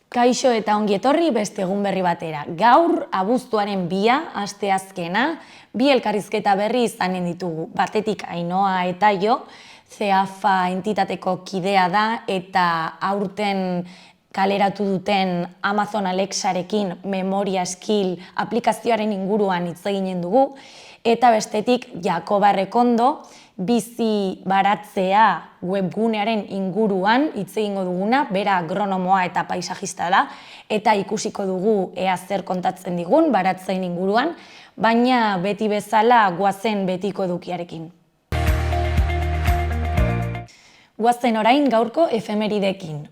Kaixo eta ongi etorri beste egun berri batera. Gaur, abuztuaren 2, asteazkena, 2 elkarrizketa berri izanen ditugu. Batetik Ainhoa eta Jo, CEAFA entitateko kidea da eta aurten kaleratu duten Amazon Alexarekin Memoria Skill aplikazioaren inguruan hitz eginen dugu, eta bestetik Jakoba Errekondo, bizi baratzea webgunearen inguruan hitz egingo duguna, bera agronomoa eta paisajista da, eta ikusiko dugu ea zer kontatzen digun baratzeen inguruan, baina beti bezala goazen betiko edukiarekin. Goazen orain gaurko efemeridekin.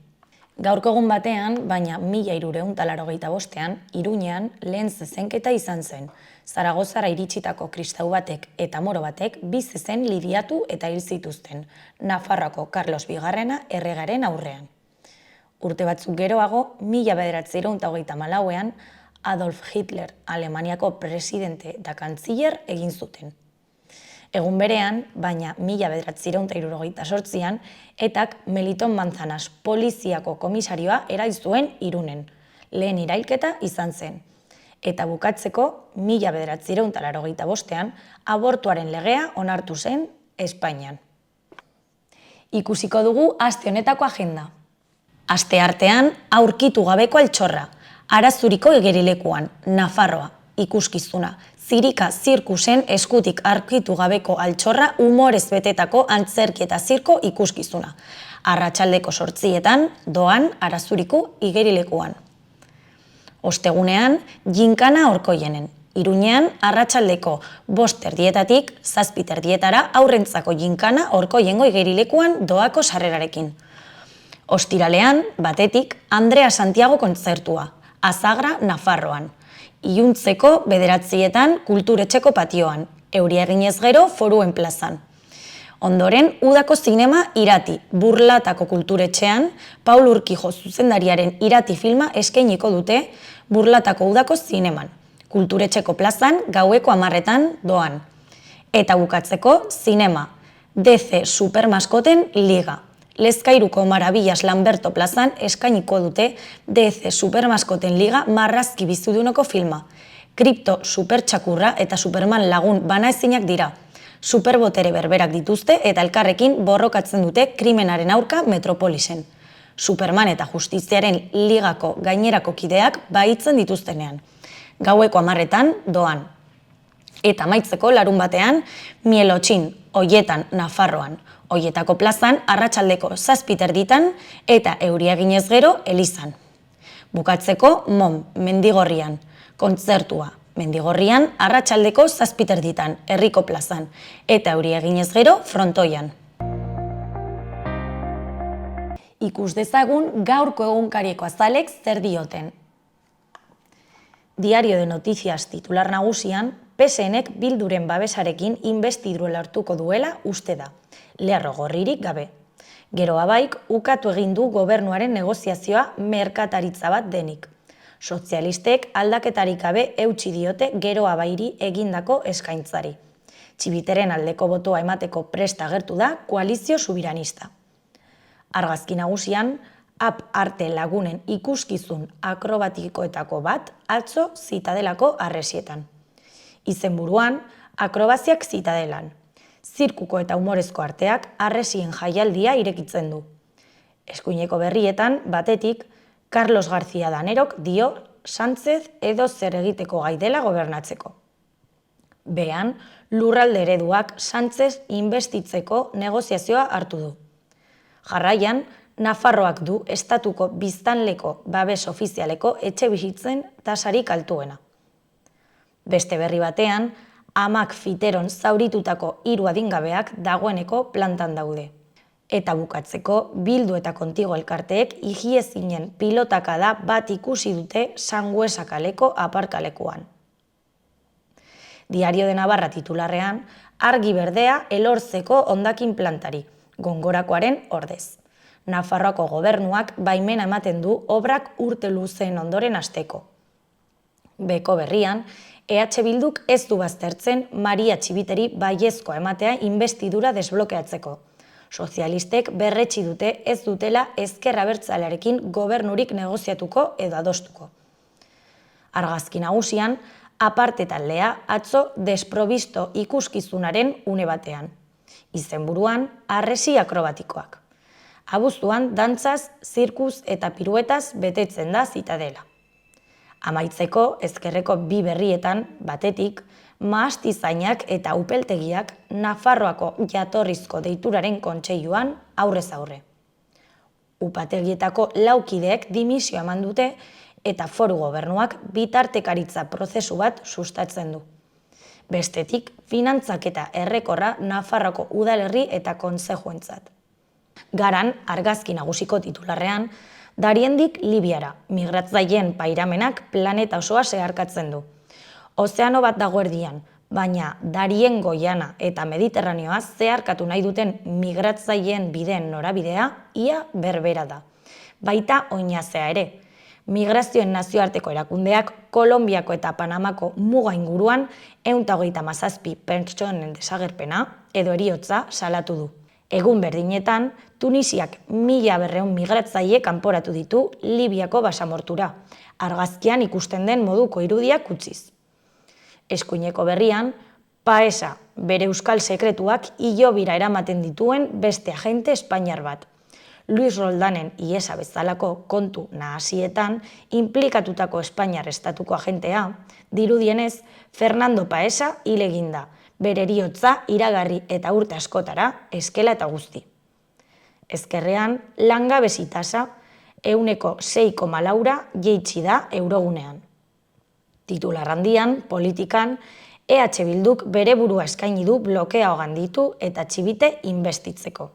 Gaurko egun batean, baina 1385ean, Iruñean lehen zezenketa izan zen. Zaragozara iritsitako kristau batek eta moro batek bi zezen lidiatu eta hil zituzten, Nafarroako Carlos Bigarrena erregaren aurrean. Urte batzuk geroago, 1934ean, Adolf Hitler Alemaniako presidente eta kantziller egin zuten. Egun berean, baina 1978ean, etak Meliton Manzanas poliziako komisarioa erail zuen Irunen. Lehen irailketa izan zen. Eta bukatzeko, 1985ean, abortuaren legea onartu zen Espainian. Ikusiko dugu aste honetako agenda. Asteartean, aurkitu gabeko altxorra, Arazuriko igerilekuan, Nafarroa, ikuskizuna, Zirika zirkusen eskutik aurkitu gabeko altxorra umorez betetako antzerki eta zirko ikuskizuna. Arratsaldeko 8etan, Doan, Arazuriko igerilekuan. Ostegunean, ginkana Orkoienen. Iruñean, arratsaldeko 5:00 7:00 aurrentzako ginkana Orkoiengo igerilekuan doako sarrerarekin. Ostiralean, batetik, Andrea Santiago kontzertua, Azagra, Nafarroan. Iluntzeko 9:00 kulturetxeko patioan, euria eginez gero Foruen plazan. Ondoren, udako zinema Irati, Burlatako kulturetxean, Paul Urkijo zuzendariaren Irati filma eskainiko dute Burlatako udako zineman, kulturetxeko plazan gaueko 10:00 Doan. Eta bukatzeko, zinema, DC Supermaskoten Liga. Lezkairuko Marabillas Lamberto plazan eskainiko dute DC Supermaskoten Liga marrazki biziduneko filma. Kripto supertxakurra eta Superman lagun banaezinak dira. Superbotere berberak dituzte eta elkarrekin borrokatzen dute krimenaren aurka metropolisen. Superman eta Justiziaren Ligako gainerako kideak bahitzen dituztenean. Gaueko 10:00 Doan. Eta amaitzeko larunbatean, Mielotxin, Oietan, Nafarroan. Oietako plazan, arratsaldeko 7:30 eta euria eginez gero Elizan. Bukatzeko, Mom, Mendigorrian, kontzertua. Mendigorrian, arratsaldeko 7:30 herriko plazan eta euria eginez gero Frontoian. Ikus dezagun gaurko egunkarieko azalek zer dioten. Diario de Noticias titular nagusian, PSNek Bilduren babesarekin inbestidura lortuko duela uste da, lerro gorririk gabe. Gero abaik, ukatu egin du gobernuaren negoziazioa merkataritza bat denik. Sozialistek aldaketarik gabe eutsi diote gero abairi egindako eskaintzari. Txibiteren aldeko botoa emateko prest agertu da koalizio subiranista. Argazki nagusian, Arte lagunen ikuskizun akrobatikoetako bat atzo Zitadelako harresietan. Izenburuan, akrobaziak Zitadelan. Zirkuko eta humorezko arteak harresien jaialdia irekitzen du. Eskuineko berrietan, batetik, Carlos García Danerok dio Sánchez edo zer egiteko gai dela gobernatzeko. Bean, lurralde ereduak Sánchez inbestitzeko negoziazioa hartu du. Jarraian, Nafarroak du estatuko biztanleko babes ofizialeko etxe bizitzen tasarik altuena. Beste berri batean, amak fiteron zauritutako 3 adingabeak dagoeneko plantan daude. Eta bukatzeko, Bildu eta Kontigo elkarteek higiezinen pilotakada bat ikusi dute Sanguesa kaleko aparkalekuan. Diario de Navarra titularrean, argi berdea Elortzeko hondakin plantari, Gongorakoaren ordez. Nafarroako gobernuak baimena ematen du obrak urte luzeen ondoren hasteko. Beko berrian, EH Bilduk ez du baztertzen Maria Txibiteri baiezkoa ematea inbestidura desblokeatzeko. Sozialistek berretsi dute ez dutela ezker abertzalearekin gobernurik negoziatuko edo adostuko. Argazki nagusian, aparte taldea atzo desprobisto ikuskizunaren une batean. Izenburuan, harresi akrobatikoak. Abuztuan, dantzaz, zirkus eta piruetaz betetzen da zitadela. Amaitzeko, ezkerreko bi berrietan, batetik, mahastizainak eta upeltegiak Nafarroako jatorrizko deituraren kontseiluan aurrez aurre. Upategietako laukideek dimisioa eman dute eta foru gobernuak bitartekaritza prozesu bat sustatzen du. Bestetik, finantzak eta errekorra Nafarroako udalerri eta kontzejuentzat. Garan, argazki nagusiko titularrean, Dariendik Libiara, migratzaileen pairamenak planeta osoa zeharkatzen du. Ozeano bat dago erdian, baina Darien goiana eta Mediterraneoa zeharkatu nahi duten migratzaileen bideen norabidea ia berbera da. Baita oinazea ere. Migrazioen nazioarteko erakundeak Kolonbiako eta Panamako muga inguruan 137 pertsonen desagerpena edo heriotza salatu du. Egun berdinetan, Tunisiak 1200 migratzaile kanporatu ditu Libiako basamortura, argazkian ikusten den moduko irudiak utziz. Eskuineko berrian, Paesa, bere euskal sekretuak hilobira eramaten dituen beste agente espainiar bat. Luis Roldanen iesa bezalako kontu nahasietan inplikatutako Espainiar estatuko agentea, dirudienez, Fernando Paesa hil egin da, bere heriotza iragarri eta urte askotara, eskela eta guzti. Ezkerrean, langabezi tasa 6,4 jaitsi da eurogunean. Titular handian, politikan, EH Bilduk bere burua eskaini du blokea ganditu eta txibite inbestitzeko.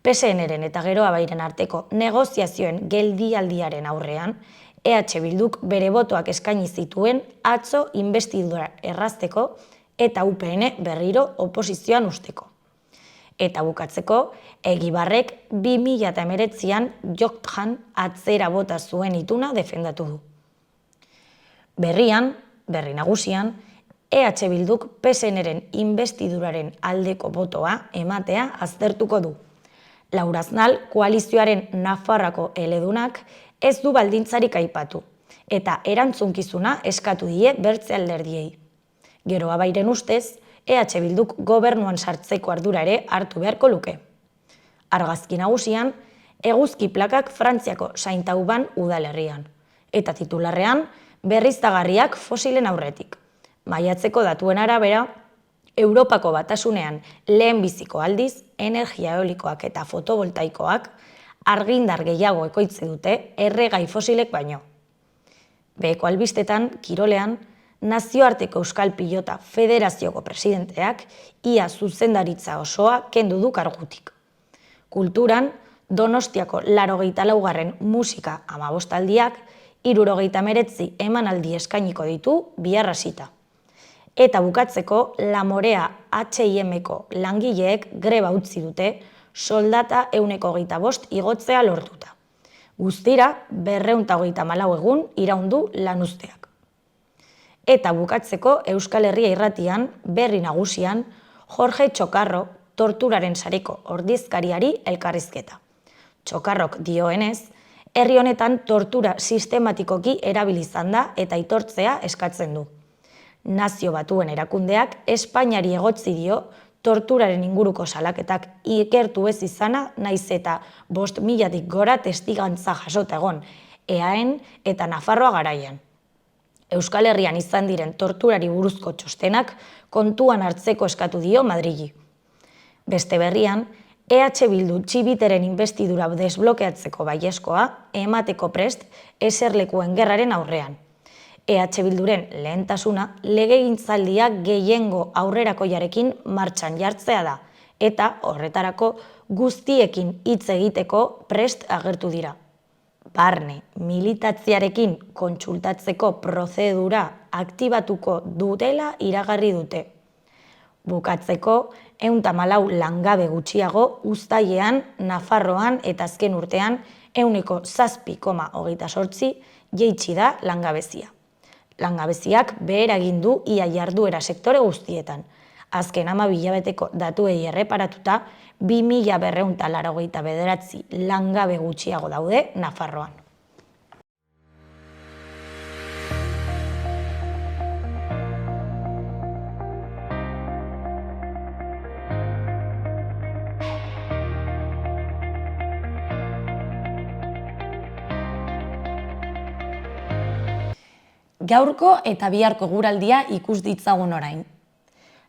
PSN-ren eta Geroa Bairen arteko negoziazioen geldialdiaren aurrean, EH Bilduk bere botoak eskaini zituen atzo inbestidura errazteko eta UPN berriro oposizioan usteko. Eta bukatzeko, Egibarrek 2019an Joktan atzera bota zuen ituna defendatu du. Berri nagusian, EH Bilduk PSN-ren inbestiduraren aldeko botoa ematea aztertuko du. Laura Aznal koalizioaren Nafarroako eledunak ez du baldintzarik aipatu, eta erantzunkizuna eskatu die bertze alderdiei. Geroa Bairen ustez, EH Bilduk gobernuan sartzeko ardura ere hartu beharko luke. Argazki nagusian, eguzki plakak Frantziako Saint-Auban udalerrian, eta titularrean, berriztagarriak fosilen aurretik. Maiatzeko datuen arabera, Europako Batasunean lehenbiziko aldiz, energia eolikoak eta fotovoltaikoak argindar gehiago ekoitze dute erregai fosilek baino. Beheko albistetan, kirolean, Nazioarteko Euskal Pilota Federazioko presidenteak ia zuzendaritza osoa kendu du kargutik. Kulturan, Donostiako 84. musika 15aldiak 79 emanaldi eskainiko ditu bihar hasita. Eta bukatzeko, La Morea H&M-ko langileek greba utzi dute soldata 125 igotzea lortuta. Guztira, 234 egun iraundu lanuzteak. Eta bukatzeko, Euskal Herria irratian, berri nagusian, Jorge Txokarro torturaren sareko ordezkariari elkarrizketa. Txokarrok dioenez, herri honetan tortura sistematikoki erabilizan da eta aitortzea eskatzen du. Nazio Batuen erakundeak Espainiari egotzi dio torturaren inguruko salaketak ikertu ez izana naiz eta 5.000-tik gora testigantza jasota egon, EAEn eta Nafarroa garaian. Euskal Herrian izan diren torturari buruzko txostenak kontuan hartzeko eskatu dio Madrili. Beste berrian, EH Bildu txibiteren inbestidura desblokeatzeko baiezkoa emateko prest eserlekuen gerraren aurrean. EH Bilduren lehentasuna legegintzaldia gehiengo aurrerakoiarekin martxan jartzea da, eta horretarako guztiekin hitz egiteko prest agertu dira. Barne militatziarekin kontsultatzeko prozedura aktibatuko dutela iragarri dute. Bukatzeko, 114 langabe gutxiago uztailean, Nafarroan eta azken urtean 7,28 jaitsi da langabezia. Langabeziak behera egin du ia jarduera sektore guztietan. Azken 12 hilabeteko datuei erreparatuta, 2.289 langabe gutxiago daude Nafarroan. Gaurko eta biharko eguraldia ikus ditzagun orain.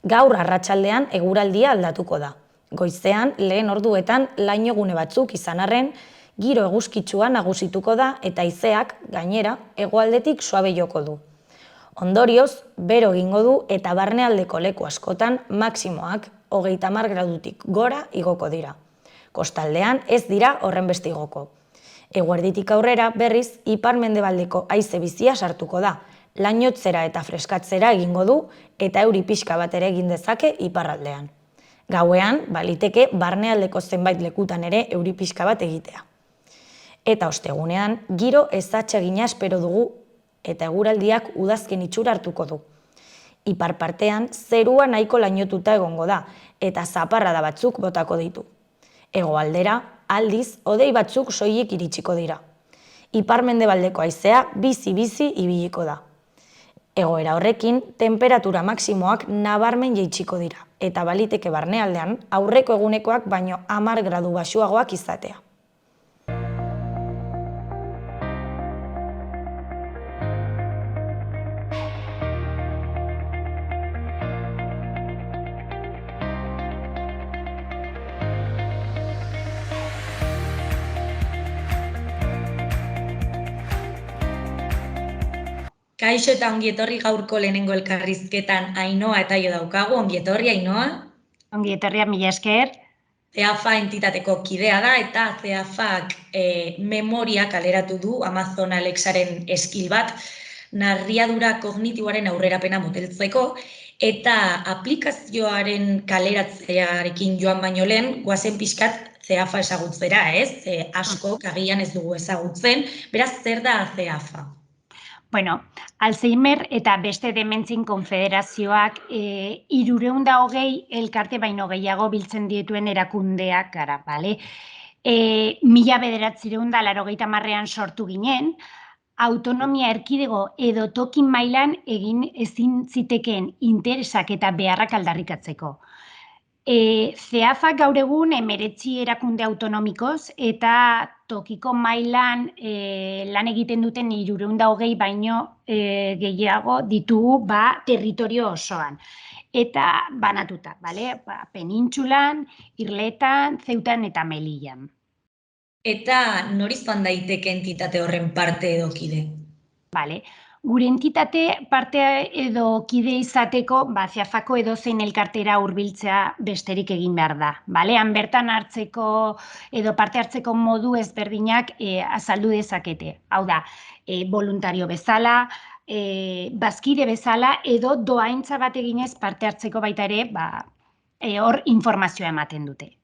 Gaur arratsaldean eguraldia aldatuko da. Goizean, lehen orduetan lainogune batzuk izan arren, giro eguzkitsua nagusituko da eta haizeak, gainera, hegoaldetik suabe joko du. Ondorioz, bero egingo du eta barnealdeko leku askotan maximoak 30 gradutik gora igoko dira. Kostaldean ez dira horrenbeste igoko. Eguerditik aurrera, berriz, ipar-mendebaldeko haize bizia sartuko da, lainotzera eta freskatzera egingo du eta euri pixka bat ere egin dezake iparraldean. Gauean, baliteke barnealdeko zenbait lekutan ere euri pixka bat egitea. Eta ostegunean, giro ezatsegina espero dugu eta eguraldiak udazken itxura hartuko du. Ipar partean, zerua nahiko lainotuta egongo da eta zaparrada batzuk botako ditu. Hegoaldera, aldiz, hodei batzuk soilik iritsiko dira. Ipar-mendebaldeko haizea bizi-bizi ibiliko da. Egoera horrekin, temperatura maximoak nabarmen jaitsiko dira, eta baliteke barnealdean aurreko egunekoak baino 10 gradu baxuagoak izatea. Kaixo eta ongietorri gaurko lehenengo elkarrizketan Ainhoa eta Jo daukagu. Ongietorri, Ainhoa. Ongietorria, mila esker. CEAFA entitateko kidea da eta CEAFak memoria kaleratu du Amazon Alexaren eskil bat narriadura kognitiboaren aurrerapena moteltzeko eta aplikazioaren kaleratzearekin joan baino lehen goazen pixkat CEAFA ezagutzera, ez? Askok agian ez dugu ezagutzen, beraz zer da CEAFA? Bueno, Alzheimer eta beste dementzien konfederazioak 320 elkarte baino gehiago biltzen dituen erakundeak gara, bale? 1980ean sortu ginen, autonomia erkidego edo toki mailan egin ezin zitekeen interesak eta beharrak aldarrikatzeko. CEAFak gaur egun 19 erakunde autonomikoz eta tokiko mailan lan egiten duten 320 baino gehiago ditugu territorio osoan. Eta banatuta, penintsulan, Irletan, Zeutan eta Melillan. Eta noriz joan daiteke entitate horren parte edo kide? Gure entitate parte edo kide izateko, CEAFako edozein elkartera hurbiltzea besterik egin behar da. Han bertan hartzeko edo parte hartzeko modu ezberdinak azaldu dezakete. Hau da, voluntario bezala, bazkide bezala edo dohaintza bat eginez parte hartzeko baita ere, hor informazioa ematen dute.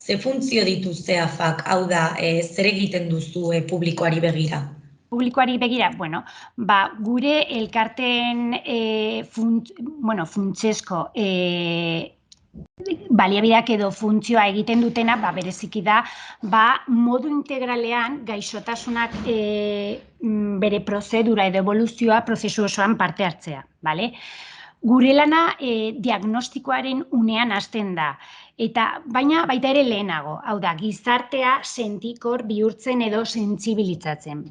Ze funtzio ditu CEAFak, hau da, zer egiten duzu publikoari begira? Publikoari begira, gure elkarteen funtsezko baliabideak edo funtzioa egiten dutena, bereziki da, modu integralean gaixotasunak bere prozedura edo evoluzioa prozesu osoan parte hartzea, Gure lana diagnostikoaren unean hasten da, baina baita ere lehenago, hau da, gizartea sentikor bihurtzen edo sentsibilizatzen,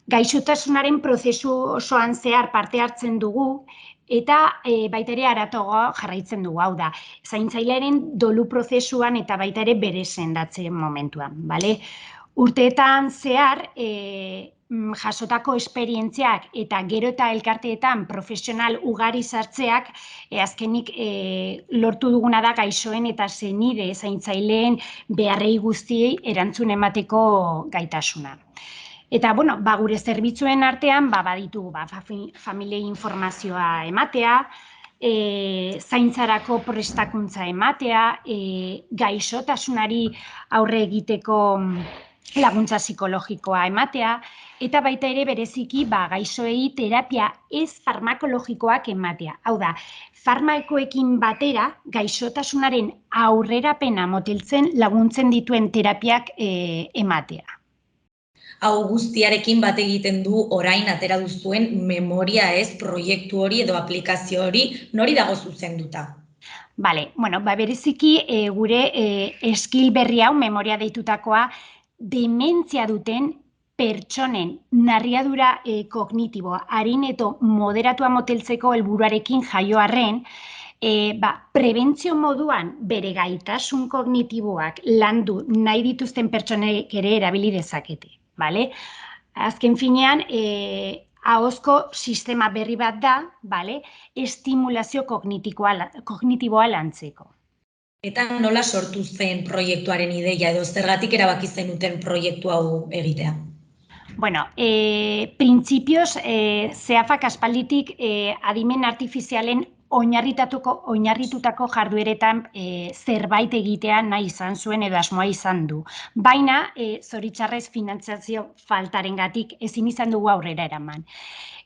Gaixotasunaren prozesu osoan zehar parte hartzen dugu eta baita ere haratago jarraitzen dugu, hau da, zaintzailearen dolu prozesuan eta baita ere bere sendatzen momentuan, Urteetan zehar, jasotako esperientziak eta gero eta elkarteetan profesional ugari sartzeak azkenik lortu duguna da gaixoen eta senide zaintzaileen beharrei guztiei erantzun emateko gaitasuna. Eta, gure zerbitzuen artean, baditugu familiei informazioa ematea, zaintzarako prestakuntza ematea, gaixotasunari aurre egiteko laguntza psikologikoa ematea, eta baita ere bereziki gaixoei terapia ez farmakologikoak ematea. Hau da, farmakoekin batera gaixotasunaren aurrerapena moteltzen laguntzen dituen terapiak ematea. Hau guztiarekin bat egiten du orain atera duzuen memoria ez proiektu hori edo aplikazio hori nori dago zuzenduta? Bale, bueno, bereziki gure eskil berri hau memoria deitutakoa dementzia duten pertsonen narriadura kognitiboa arin eta moderatua moteltzeko helburuarekin jaio arren, prebentzio moduan bere gaitasun kognitiboak landu nahi dituzten pertsonek ere erabili dezakete. Bale? Azken finean, ahozko sistema berri bat da, bale? Estimulazio kognitiboa lantzeko. Eta nola sortu zen proiektuaren ideia edo zergatik erabaki zenuten proiektu hau egitea? Bueno, printzipioz, zeafak aspalditik adimen artifizialen oinarritutako jardueretan zerbait egitea nahi izan zuen edo asmoa izan du. Baina, zoritxarrez finantzazio faltarengatik ezin izan dugu aurrera eraman.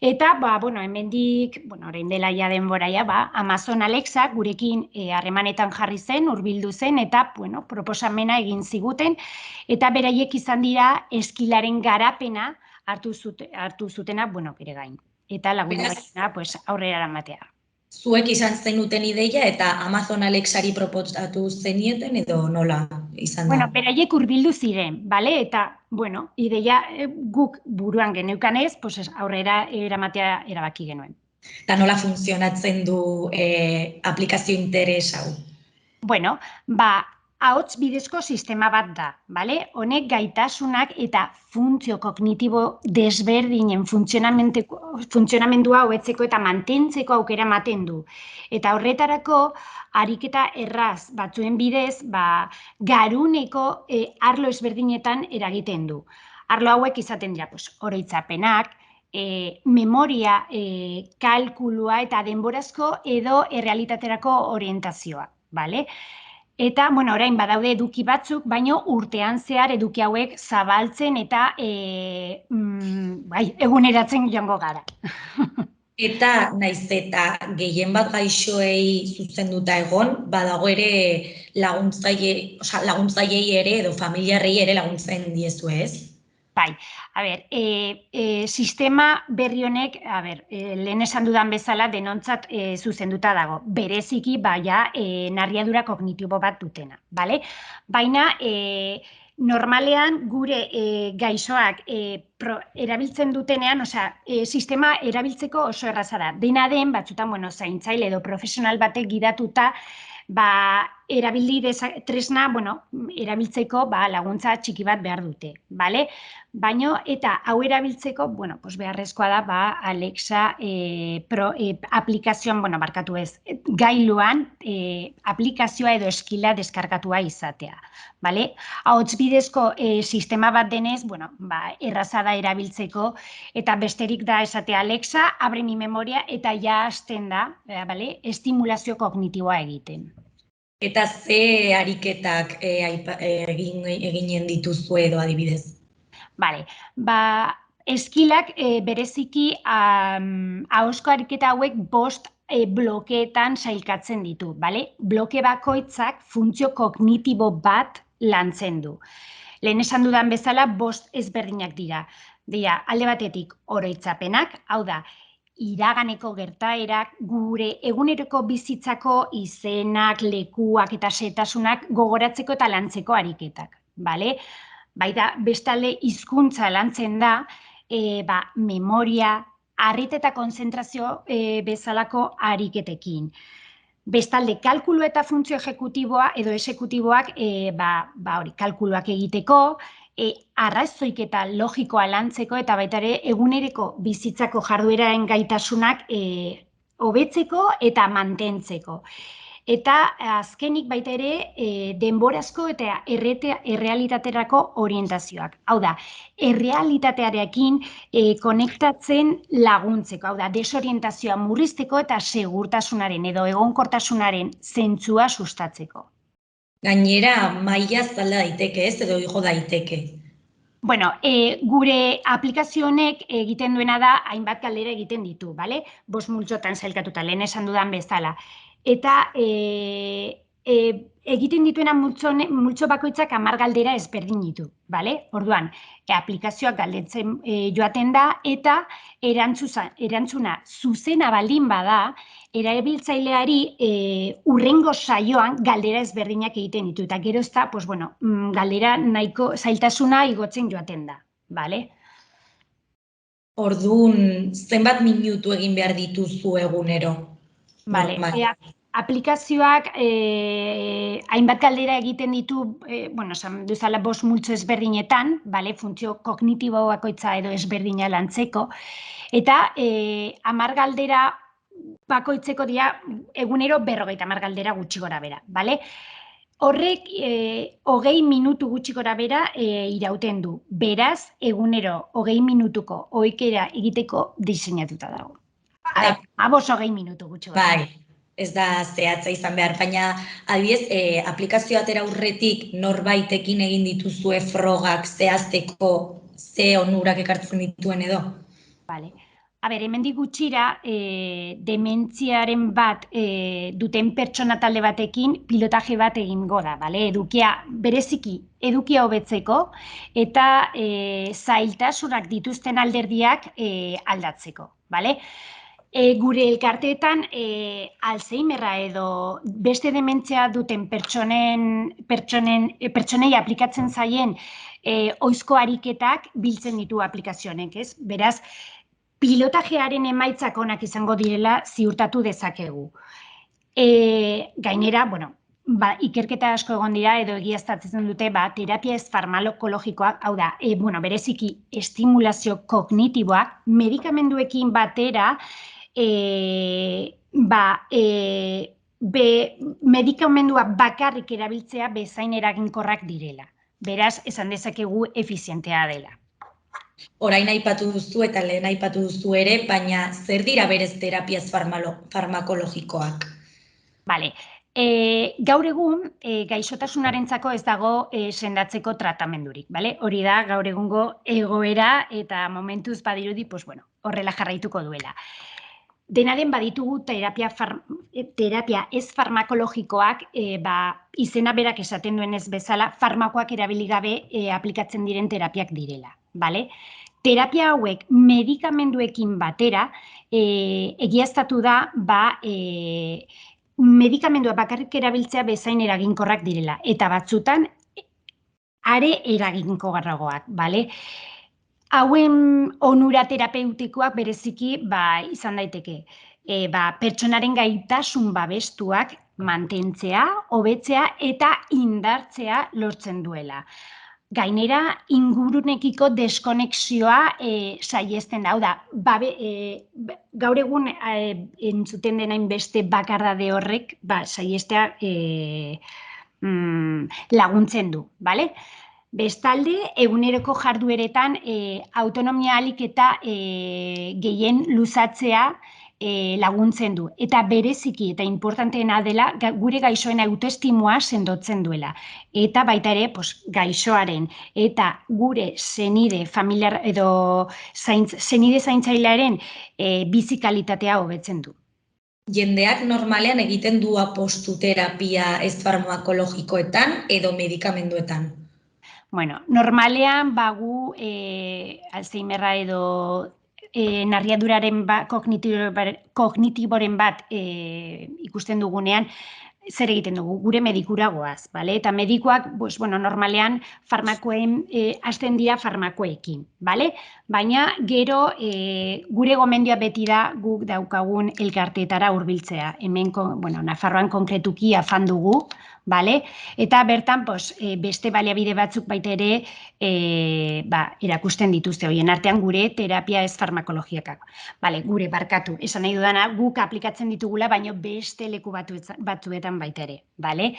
Eta, hemendik, orain dela ja denboraia, Amazon Alexa gurekin harremanetan jarri zen, hurbildu zen, eta, proposamena egin ziguten, eta beraiek izan dira eskilaren garapena hartu zutena, bere gain. Eta lagundu gaina, aurrera eramatea. Zuek izan zenuten ideia eta Amazon Alexari proposatu zenieten edo nola izan da? Beraiek hurbildu ziren, bale? Eta, ideia guk buruan geneukanez, aurrera eramatea erabaki genuen. Eta nola funtzionatzen du aplikazio interes hau? Ahots bidezko sistema bat da, bale? Honek gaitasunak eta funtzio kognitibo desberdinen funtzionamendua hobetzeko eta mantentzeko aukera ematen du. Eta horretarako, ariketa erraz batzuen bidez, garuneko arlo ezberdinetan eragiten du. Arlo hauek izaten dira, oroitzapenak, memoria, kalkulua eta denborazko edo errealitaterako orientazioa, bale? Eta, orain badaude eduki batzuk, baino urtean zehar eduki hauek zabaltzen eta eguneratzen joango gara. Eta naiz eta gehien bat gaixoei zuzenduta egon, badago ere laguntzaileei ere edo familiarrei ere laguntzen diezu ez? Bai, sistema berri honek, lehen esan dudan bezala denontzat zuzenduta dago. Bereziki, narriadura kognitibo bat dutena, bale? Baina, normalean gure gaixoak erabiltzen dutenean, sistema erabiltzeko oso erraza da. Dena den, batzutan, zaintzaile edo profesional batek gidatuta, erabili tresna, erabiltzeko laguntza txiki bat behar dute, bale? Baina, eta hau erabiltzeko, beharrezkoa da, Alexa aplikazioan, gailuan aplikazioa edo eskila deskargatua izatea, bale? Ahots bidezko sistema bat denez, erraza da erabiltzeko, eta besterik da esatea Alexa, abre mi memoria, eta ja hasten da, estimulazio kognitiboa egiten. Eta ze ariketak eginen dituzue edo adibidez? Bale, eskilak bereziki ahozko ariketa hauek 5 blokeetan sailkatzen ditu, bale? Bloke bakoitzak funtzio kognitibo bat lantzen du. Lehen esan dudan bezala 5 ezberdinak dira. Alde batetik oroitzapenak, hau da, iraganeko gertaerak, gure eguneroko bizitzako izenak, lekuak eta setasunak gogoratzeko eta lantzeko ariketak, bale? Baita, bestalde hizkuntza lantzen da, memoria, arreta eta konzentrazio bezalako ariketekin. Bestalde, kalkulu eta funtzio ejekutiboa edo exekutiboak, kalkuluak egiteko, arrazoik eta logikoa lantzeko eta baita ere egunereko bizitzako jardueraren gaitasunak hobetzeko eta mantentzeko. Eta azkenik baita ere denborazko eta errealitaterako orientazioak. Hau da, errealitatearekin konektatzen laguntzeko. Hau da, desorientazioa murrizteko eta segurtasunaren edo egonkortasunaren zentzua sustatzeko. Gainera, maila zalda daiteke ez edo igo daiteke. Bueno, gure aplikazio honek egiten duena da hainbat galdera egiten ditu, bale? 5 multzotan sailkatuta, lehen esan dudan bezala. Eta egiten dituena multzo bakoitzak 10 galdera ezberdin ditu, bale? Orduan, aplikazioak galdetzen joaten da eta erantzuna zuzena baldin bada, erabiltzaileari hurrengo saioan galdera ezberdinak egiten ditu. Eta gero ez da, pues bueno, galdera nahiko zailtasuna igotzen joaten da, bale? Orduan, zenbat minutu egin behar dituzu egunero? Bale, Normal. aplikazioak hainbat galdera egiten ditu, bueno, esan duzala 5 multzo ezberdinetan, bale, funtzio kognitibo bakoitza edo ezberdina lantzeko, eta 10 galdera bakoitzeko dira egunero 50 galdera gutxi gora bera, bale? Horrek 20 minutu gutxi gora bera irauten du. Beraz, egunero 20 minutuko ohikera egiteko diseinatuta dago. Abos 20 minutu gutxi gora. Bai, ez da zehatza izan behar, baina adibidez, aplikazio atera aurretik norbaitekin egin dituzue frogak zehazteko ze onurak ekartzen dituen edo? Bale. Hemendik gutxira, dementziaren bat duten pertsona talde batekin pilotaje bat egingo da, bale? Edukia hobetzeko eta zailtasunak dituzten alderdiak aldatzeko, bale? Gure elkarteetan Alzheimerra edo beste dementzia duten pertsonei aplikatzen zaien ohizko ariketak biltzen ditu aplikazio honek, ez? Beraz, pilotajearen emaitzak onak izango direla ziurtatu dezakegu. Gainera, bueno, ikerketa asko egon dira edo egiaztatzen dute, terapia ez farmakologikoak, hau da, bereziki estimulazio kognitiboak, medikamenduekin batera, medikamendua bakarrik erabiltzea bezain eraginkorrak direla. Beraz, esan dezakegu efizientea dela. Orain aipatu duzu eta lehen aipatu duzu ere, baina zer dira berez terapiaz farmakologikoak? Bale, gaur egun gaixotasunarentzako ez dago sendatzeko tratamendurik, bale? Hori da gaur egungo egoera eta momentuz badirudi, pues bueno, horrela jarraituko duela. Dena den baditugu terapia ez farmakologikoak, izena berak esaten duenez bezala, farmakoak erabili gabe aplikatzen diren terapiak direla, bale? Terapia hauek medikamenduekin batera egiaztatu da, medikamendua bakarrik erabiltzea bezain eraginkorrak direla, eta batzutan are eraginkorragoak, bale? Hauen onura terapeutikoak bereziki izan daiteke. Pertsonaren gaitasun babestuak mantentzea, hobetzea eta indartzea lortzen duela. Gainera, ingurunekiko deskonexioa saihesten da. Hau da, gaur egun entzuten denain beste bakardade horrek saihestea laguntzen du, bale? Bestalde, eguneroko jardueretan autonomia ahalik eta gehien luzatzea laguntzen du. Eta bereziki eta importanteena dela gure gaixoen autoestimua sendotzen duela. Eta baita ere, gaixoaren eta gure senide familiar edo senide zaintzailearen bizi kalitatea hobetzen du. Jendeak normalean egiten du apostuterapia ez farmakologikoetan edo medikamenduetan? Bueno, normalean gu Alzheimerra edo narriaduraren kognitiboren bat ikusten dugunean, zer egiten dugu, gure medikura goaz, bale? Eta medikuak, normalean hasten dira farmakoekin, bale? Baina gero gure gomendioa beti da guk daukagun elkarteetara hurbiltzea. Hemen, Nafarroan konkretuki afan dugu, bale? Eta bertan, beste baliabide batzuk baita ere erakusten dituzte, horien artean gure terapia ez farmakologiakak. Bale, gure barkatu, esan nahi dudana, guk aplikatzen ditugula, baina beste leku batzuetan baita ere, bale?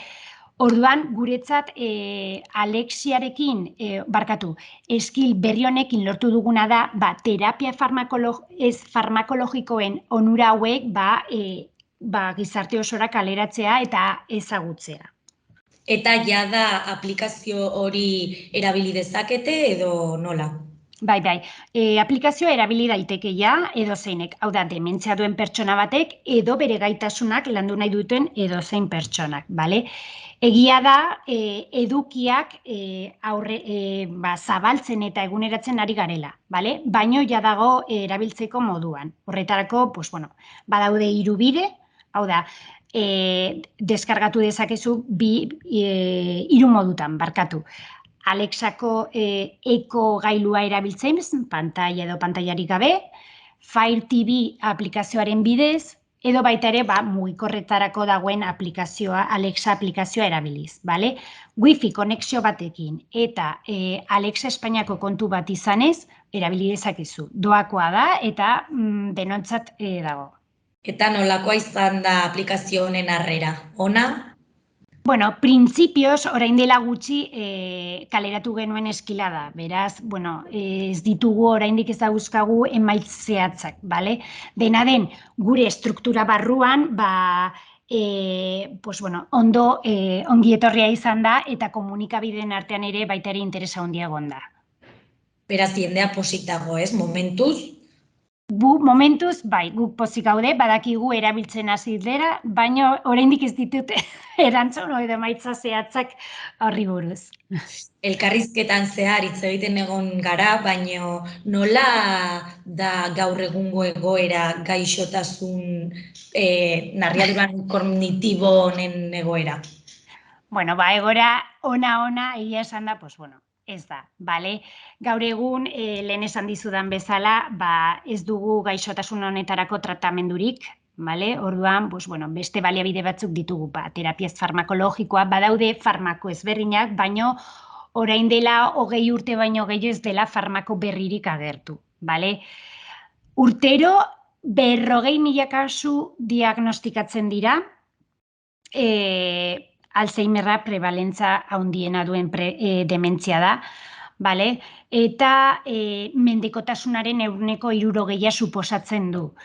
Orduan, guretzat alexiarekin, eskil berri honekin lortu duguna da, terapia ez farmakologikoen onura hauek gizarte osora kaleratzea eta ezagutzea. Eta jada aplikazio hori erabili dezakete edo nola? Bai, aplikazioa erabili daiteke ja edozeinek, hau da, dementzia duen pertsona batek edo bere gaitasunak landu nahi duten edozein pertsonak, bale? Egia da, edukiak zabaltzen eta eguneratzen ari garela, bale? Baino ja dago erabiltzeko moduan. Horretarako, badaude 3 bide, hau da, deskargatu dezakezu 3 modutan, barkatu. Alexako Echo gailua erabiltzen, pantaila edo pantailarik gabe, Fire TV aplikazioaren bidez, edo baita ere mugikorretarako dagoen aplikazioa, Alexa aplikazioa erabiliz, bale? Wi-Fi konexio batekin eta Alexa Espainiako kontu bat izanez, erabili dezakezu. Doakoa da eta denontzat dago. Eta nolakoa izan da aplikazio honen harrera? Ona? Printzipioz, orain dela gutxi kaleratu genuen eskilada. Beraz, ez ditugu oraindik ez dauzkagu emaitz zehatzak, bale? Dena den, gure struktura barruan, ondo ongi etorria izan da eta komunikabideen artean ere baita ere interesa handia egon da. Beraz, jendea positago, ez? Momentuz? Momentuz, guk pozik gaude, badakigu erabiltzen hasi dela, baina oraindik ez ditut erantzun edo emaitza zehatzak horri buruz. Elkarrizketan zehar hitz egiten egon gara, baina nola da gaur egungo egoera gaixotasun narriaduran kognitibo honen egoera? Egoera ona egia esan da, ez da, bale? Gaur egun, lehen esan dizudan bezala, ez dugu gaixotasun honetarako tratamendurik, bale? Orduan, beste baliabide batzuk ditugu, terapiaz farmakologikoa, badaude farmako ezberdinak, baino orain dela 20 urte baino gehiago ez dela farmako berririk agertu, bale? Urtero, 40.000 kasu diagnostikatzen dira, Alzheimerra prebalentza handiena duen dementzia da, bale? Eta mendekotasunaren 60% suposatzen du.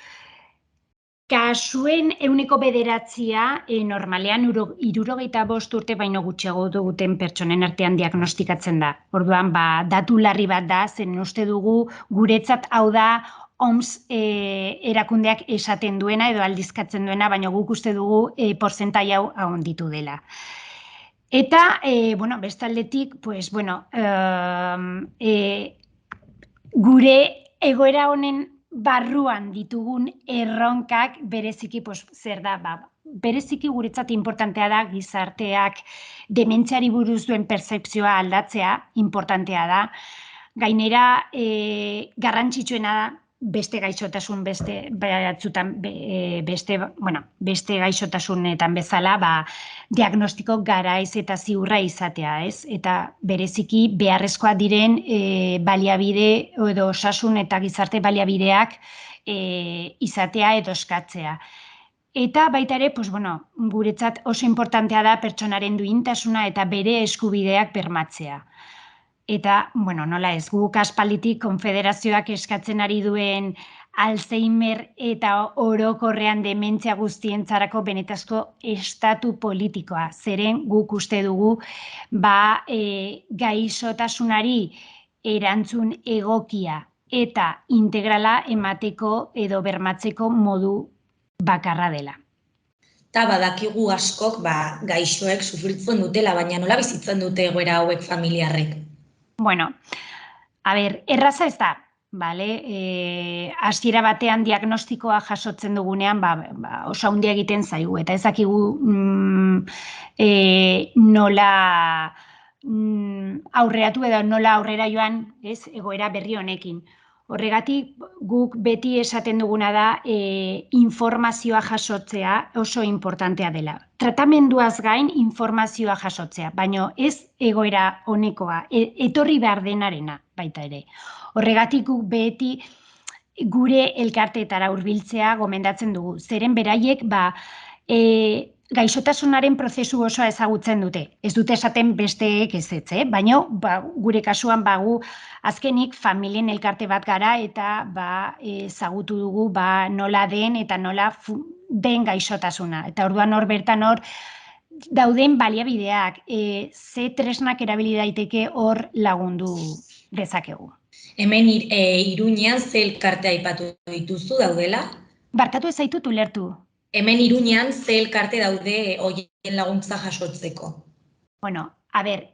Kasuen 9% normalean 65 urte baino gutxiago duten pertsonen artean diagnostikatzen da. Orduan, datu larri bat da, zen uste dugu guretzat hau da OMS erakundeak esaten duena edo aldizkatzen duena, baina guk uste dugu porzentai hau handitu dela. Eta, bestaldetik, gure egoera honen barruan ditugun erronkak bereziki zer da, bereziki guretzat importantea da gizarteak dementziari buruz duen pertzepzioa aldatzea, importantea da. Gainera, garrantzitsuena da beste gaixotasun beste gaixotasunetan bezala, diagnostiko garaiz eta ziurra izatea, ez? Eta bereziki beharrezkoa diren baliabide edo osasun eta gizarte baliabideak izatea edo eskatzea. Eta baita ere, guretzat oso importantea da pertsonaren duintasuna eta bere eskubideak bermatzea. Eta, nola ez, guk aspalditik konfederazioak eskatzen ari duen Alzheimer eta orokorrean dementzia guztientzarako benetazko estatu politikoa. Zeren guk uste dugu, gaixotasunari erantzun egokia eta integrala emateko edo bermatzeko modu bakarra dela. Eta badakigu askok gaixoek sufritzen dutela, baina nola bizitzen dute egoera hauek familiarrek? Erraza ez da, hasiera batean diagnostikoa jasotzen dugunean oso handia egiten zaigu, eta ez dakigu nola aurreratu edo nola aurrera joan egoera berri honekin. Horregatik guk beti esaten duguna da informazioa jasotzea oso importantea dela. Tratamenduaz gain informazioa jasotzea, baina ez egoera honekoa, etorri behar denarena baita ere. Horregatik guk beti gure elkarteetara hurbiltzea gomendatzen dugu. Zeren beraiek gaixotasunaren prozesu osoa ezagutzen dute. Ez dute esaten besteek ez, baina gure kasuan gu azkenik familien elkarte bat gara eta ezagutu dugu nola den eta nola den gaixotasuna. Eta orduan hor bertan dauden baliabideak, ze tresnak erabili daiteke hor lagundu dezakegu. Hemen Iruñean ze elkarte aipatu dituzu daudela? Barkatu ez zaitut ulertu. Hemen Iruñean ze elkarte daude hoien laguntza jasotzeko? Bueno, a ber,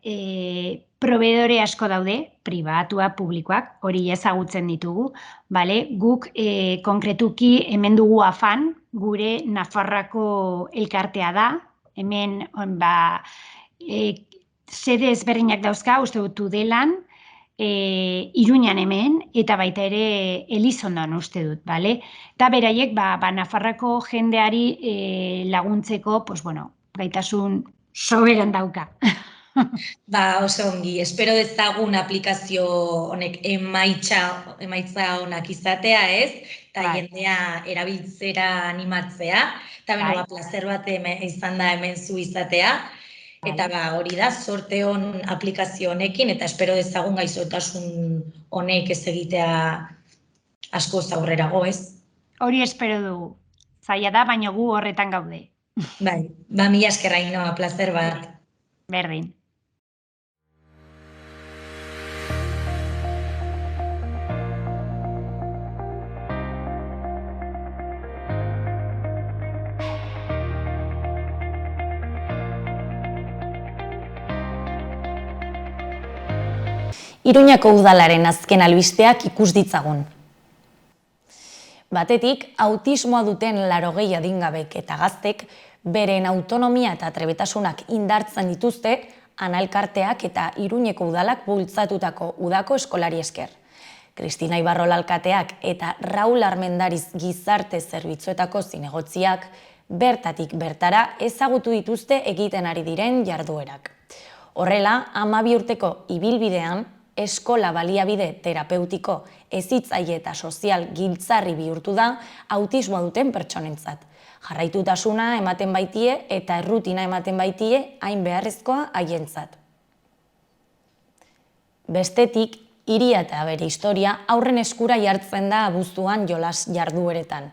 proveedore asko daude, pribatua, publikoak, hori ezagutzen ditugu, bale? Guk konkretuki hemen dugu Afan, gure Nafarroako elkartea da, hemen sede ezberdinak dauzka, uste dut Tudelan, Iruñan hemen, eta baita ere Elizondan uste dut, bale? Eta beraiek, Nafarroako jendeari laguntzeko, pues bueno, gaitasun soberan dauka. Oso ongi, espero dezagun aplikazio honek emaitza onak izatea, ez? Eta jendea erabiltzera animatzea. Eta plazer bat izan da hemen zu izatea. Eta hori da, sorte hon aplikazio honekin, eta espero dezagun gaixotasun honek ez egitea askoz aurrerago, ez? Hori espero dugu. Zaila da, baina gu horretan gaude. Mila esker Ainhoa, plazer bat. Berdin. Iruñako udalaren azken albisteak ikus ditzagun. Batetik, autismoa duten 80 adingabek eta gaztek beren autonomia eta trebetasunak indartzen dituzte analkarteak eta Iruñeko udalak bultzatutako udako eskolari esker. Kristina Ibarrola alkateak eta Raul Armendariz gizarte zerbitzuetako zinegotziak bertatik bertara ezagutu dituzte egiten ari diren jarduerak. Horrela, 12 urteko ibilbidean, eskola baliabide terapeutiko hezitzaile eta sozial giltzarri bihurtu da autismoa duten pertsonentzat. Jarraitutasuna ematen baitie eta errutina ematen baitie hain beharrezkoa haientzat. Bestetik, hiria eta bere historia aurren eskura jartzen da abuztuan jolas jardueretan.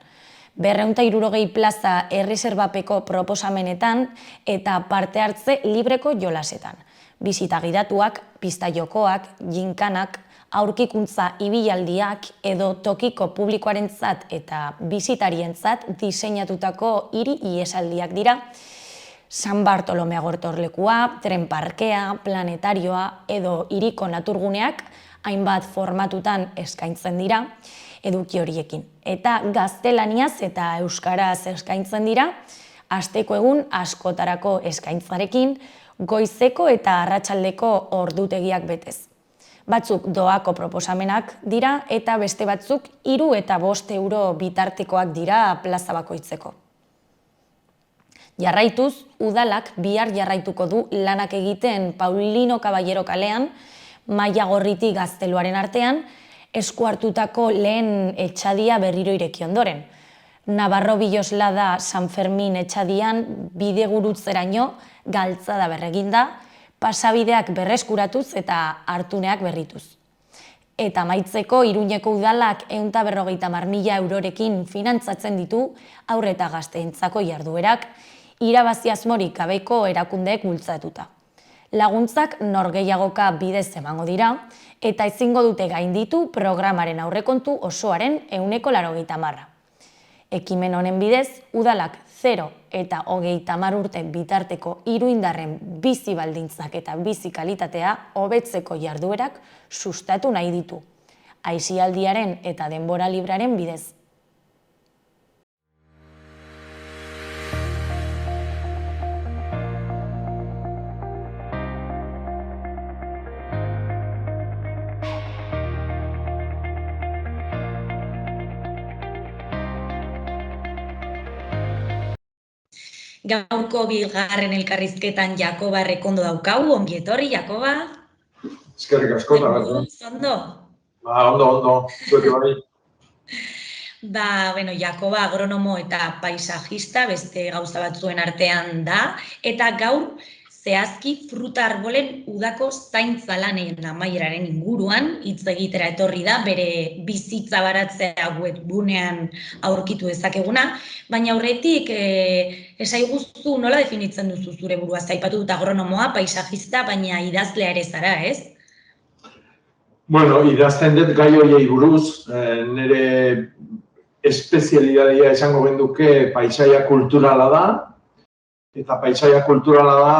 260 plaza erreserbapeko proposamenetan eta parte hartze libreko jolasetan. Bisita gidatuak, pista jokoak, ginkanak, aurkikuntza ibilaldiak edo tokiko publikoarentzat eta bisitarientzat diseinatutako hiri iesaldiak dira. San Bartolomea gortorlekua, tren parkea, planetarioa edo hiriko naturguneak hainbat formatutan eskaintzen dira eduki horiekin. Eta gaztelaniaz eta euskaraz eskaintzen dira, asteko egun askotarako eskaintzarekin, goizeko eta arratsaldeko ordutegiak betez. Batzuk doako proposamenak dira eta beste batzuk 3 eta 5 euro bitartekoak dira plaza bakoitzeko. Jarraituz, udalak bihar jarraituko du lanak egiten Paulino Caballero kalean, Maiagorriti gazteluaren artean, esku hartutako lehen etxadia berriro ireki ondoren. Navarro Biloslada San Fermin etxadian bidegurutzeraino galtzada berreginda, pasabideak berreskuratuz eta hartuneak berrituz. Eta amaitzeko Iruñeko udalak 150.000 eurorekin finantzatzen ditu haur eta gazteentzako jarduerak, irabazi asmorik gabeko erakundeek bultzatuta. Laguntzak norgehiagoka bidez emango dira eta ezingo dute gainditu programaren aurrekontu osoaren 180%. Ekimen honen bidez, udalak 0 eta 30 urte bitarteko iruindarren bizi baldintzak eta bizi kalitatea hobetzeko jarduerak sustatu nahi ditu. Aisialdiaren eta denbora librearen bidez. Gaurko bigarren elkarrizketan Jakoba Errekondo daukagu, ongi etorri, Jakoba. Eskerrik asko, eta ondo? Ondo, zuek bai. Jakoba agronomo eta paisajista, beste gauza batzuen artean da, eta gaur zehazki fruta arbolen udako zaintza lanen amaieraren inguruan hitz egitera etorri da, bere bizitza baratzea webgunean aurkitu dezakeguna, baina aurretik esaiguzu nola definitzen duzu zure burua? Aipatu dut agronomoa, paisajista, baina idazlea ere zara, ez? Bueno, idazten dut gai horiei buruz, nire espezialitatea esango genduke paisaia kulturala da, eta paisaia kulturala da,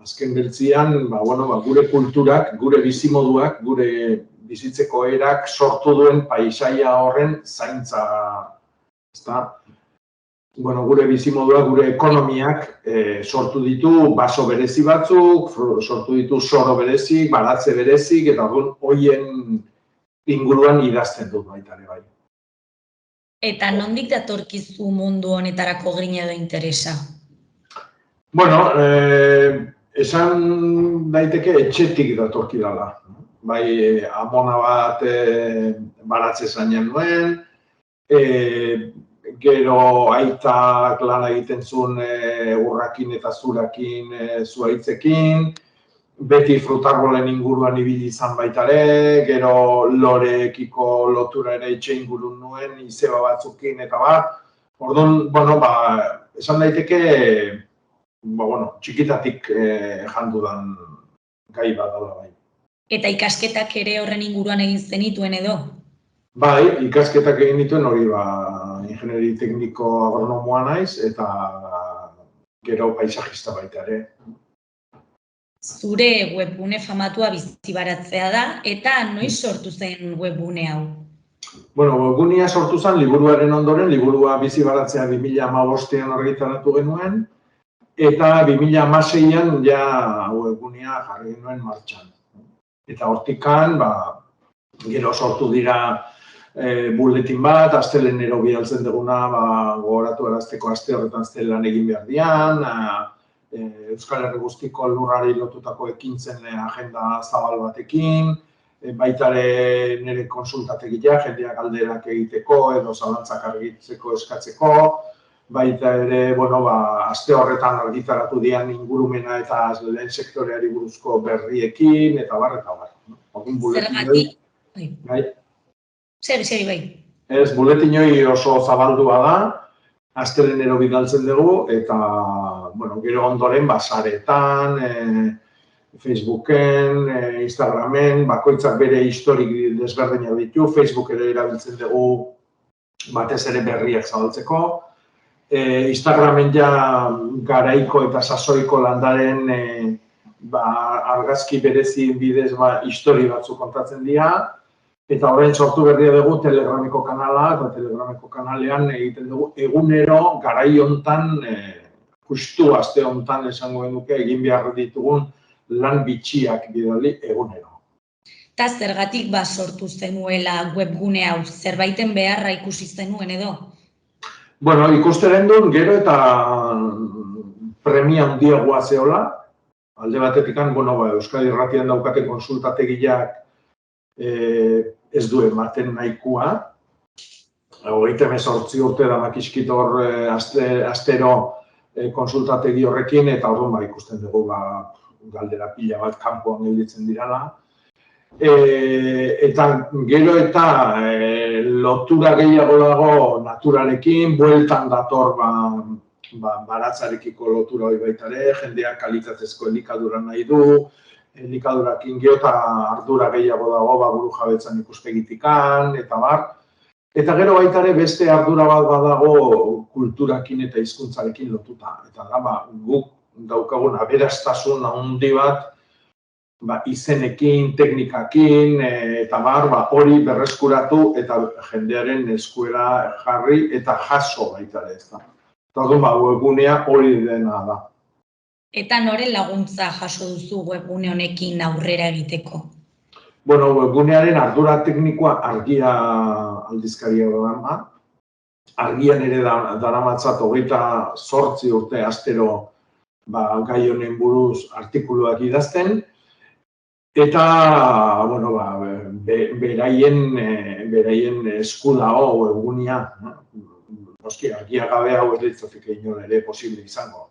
azken bertzian, gure kulturak, gure bizimoduak, gure bizitzeko erak sortu duen paisaia horren zaintza, ezta? Gure bizimoduak, gure ekonomiak sortu ditu baso berezi batzuk, sortu ditu soro berezik, baratze berezik, eta horien inguruan idazten dut baita ere bai. Eta nondik datorkizu mundu honetarako grina edo interesa? Bueno, esan daiteke etxetik datorkidala. Bai, amona bat baratze zainan nuen, gero aitak lan egiten zuen urrakin eta zurakin, zuhaitzekin, beti frutarbolen inguruan ibili izan baita ere, gero loreekiko lotura ere etxe ingurun nuen, izeba batzukin eta bat. Orduan, esan daiteke, txikitatik jandudan gai bat dela bai. Eta ikasketak ere horren inguruan egin zenituen edo? Bai, ikasketak egin dituen hori ingenieri tekniko agronomoa naiz eta gero paisajista baita ere. Zure webgune famatua bizi baratzea da, eta noiz sortu zen webgune hau? Bueno, webgunea sortu zen liburuaren ondoren, liburua bizi baratzea 2015ean argitaratu genuen, eta 2016an ja webgunea jarri genuen martxan. Eta hortikan, gero sortu dira buletin bat, astelenero bidaltzen duguna, gogoratu erazteko aste horretan zelan egin behar dian, Euskal Herri guztiko lurrari lotutako ekintzen agenda zabal batekin, baita ere nire konsultategia, jendeak galderak egiteko edo zalantzak argitzeko eskatzeko, baita ere, aste horretan argitaratu dian ingurumena eta lehen sektoreari buruzko berriekin, eta bar. Zergatik? Segi, bai. Ez, buletinoi oso zabaldua da, astelenero bidaltzen dugu, eta, gero ondoren, saretan, Facebooken, Instagramen, bakoitzak bere historik desberdinak ditu, Facebook ere erabiltzen dugu batez ere berriak zabaltzeko, Instagramen ja garaiko eta sasoiko landaren argazki berezi bidez histori batzuk kontatzen dira, eta orain sortu berria dugu Telegrameko kanala, eta Telegrameko kanalean egiten dugu egunero garai hontan, justu aste hontan esango genuke egin behar ditugun lan bitxiak bidali egunero. Eta zergatik sortu zenuela webgune hau, zerbaiten beharra ikusi zenuen edo? Bueno, ikusteren duen gero eta premia handiagoa zehola, alde batetik, Euskadi Irratian daukaten konsultategiak ez du ematen nahikoa. 38 urte da makiskit hor astero konsultategi horrekin, eta orduan ikusten dugu galdera pila bat kanpoan gelditzen dirala. Eta gero eta lotura gehiago dago naturarekin, bueltan dator baratzarekiko lotura hori baita ere, jendeak kalitatezko elikadura nahi du, elikadurakin gero eta ardura gehiago dago buru jabetzan ikuspegitikan, eta bar. Eta gero baita ere beste ardura bat badago kulturakin eta hizkuntzarekin lotuta. Eta guk daukagun aberastasun handi bat, izenekin, teknikakin, eta hori berreskuratu eta jendearen eskuera jarri eta jaso baita ere ez da. Eta webgunea hori dena da. Eta noren laguntza jaso duzu webgune honekin aurrera egiteko? Bueno, webgunearen ardura teknikoa argia aldizkaria da. Argian ere daramatzat 28 urte astero gai honen buruz artikuluak idazten. Eta, beraien esku dago webgunea. Noski, argia gabe hau ez litzatik inon ere posible izango.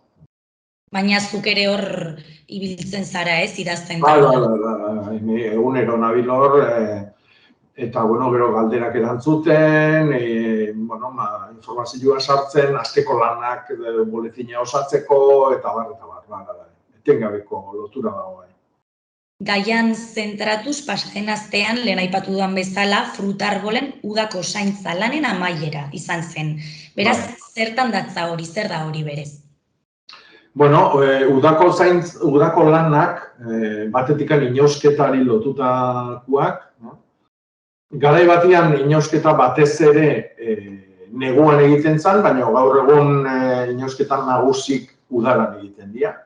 Baina zuk ere hor ibiltzen zara, ez, idazten Bai, tabla. egunero nabil hor, eta, bueno, gero galderak erantzuten, informazioa sartzen, asteko lanak boletina osatzeko, eta bar. Etengabeko lotura dago. Gaian zentratuz, pasaden astean, lehen aipatu dudan bezala, frutarbolen udako zaintza lanen amaiera izan zen. Beraz, zertan datza hori, zer da hori berez? Bueno, udako lanak, batetikan inausketari lotutakoak, garai batian inausketa batez ere neguan egiten zen, baina gaur egun inausketan nagusik udaran egiten dira.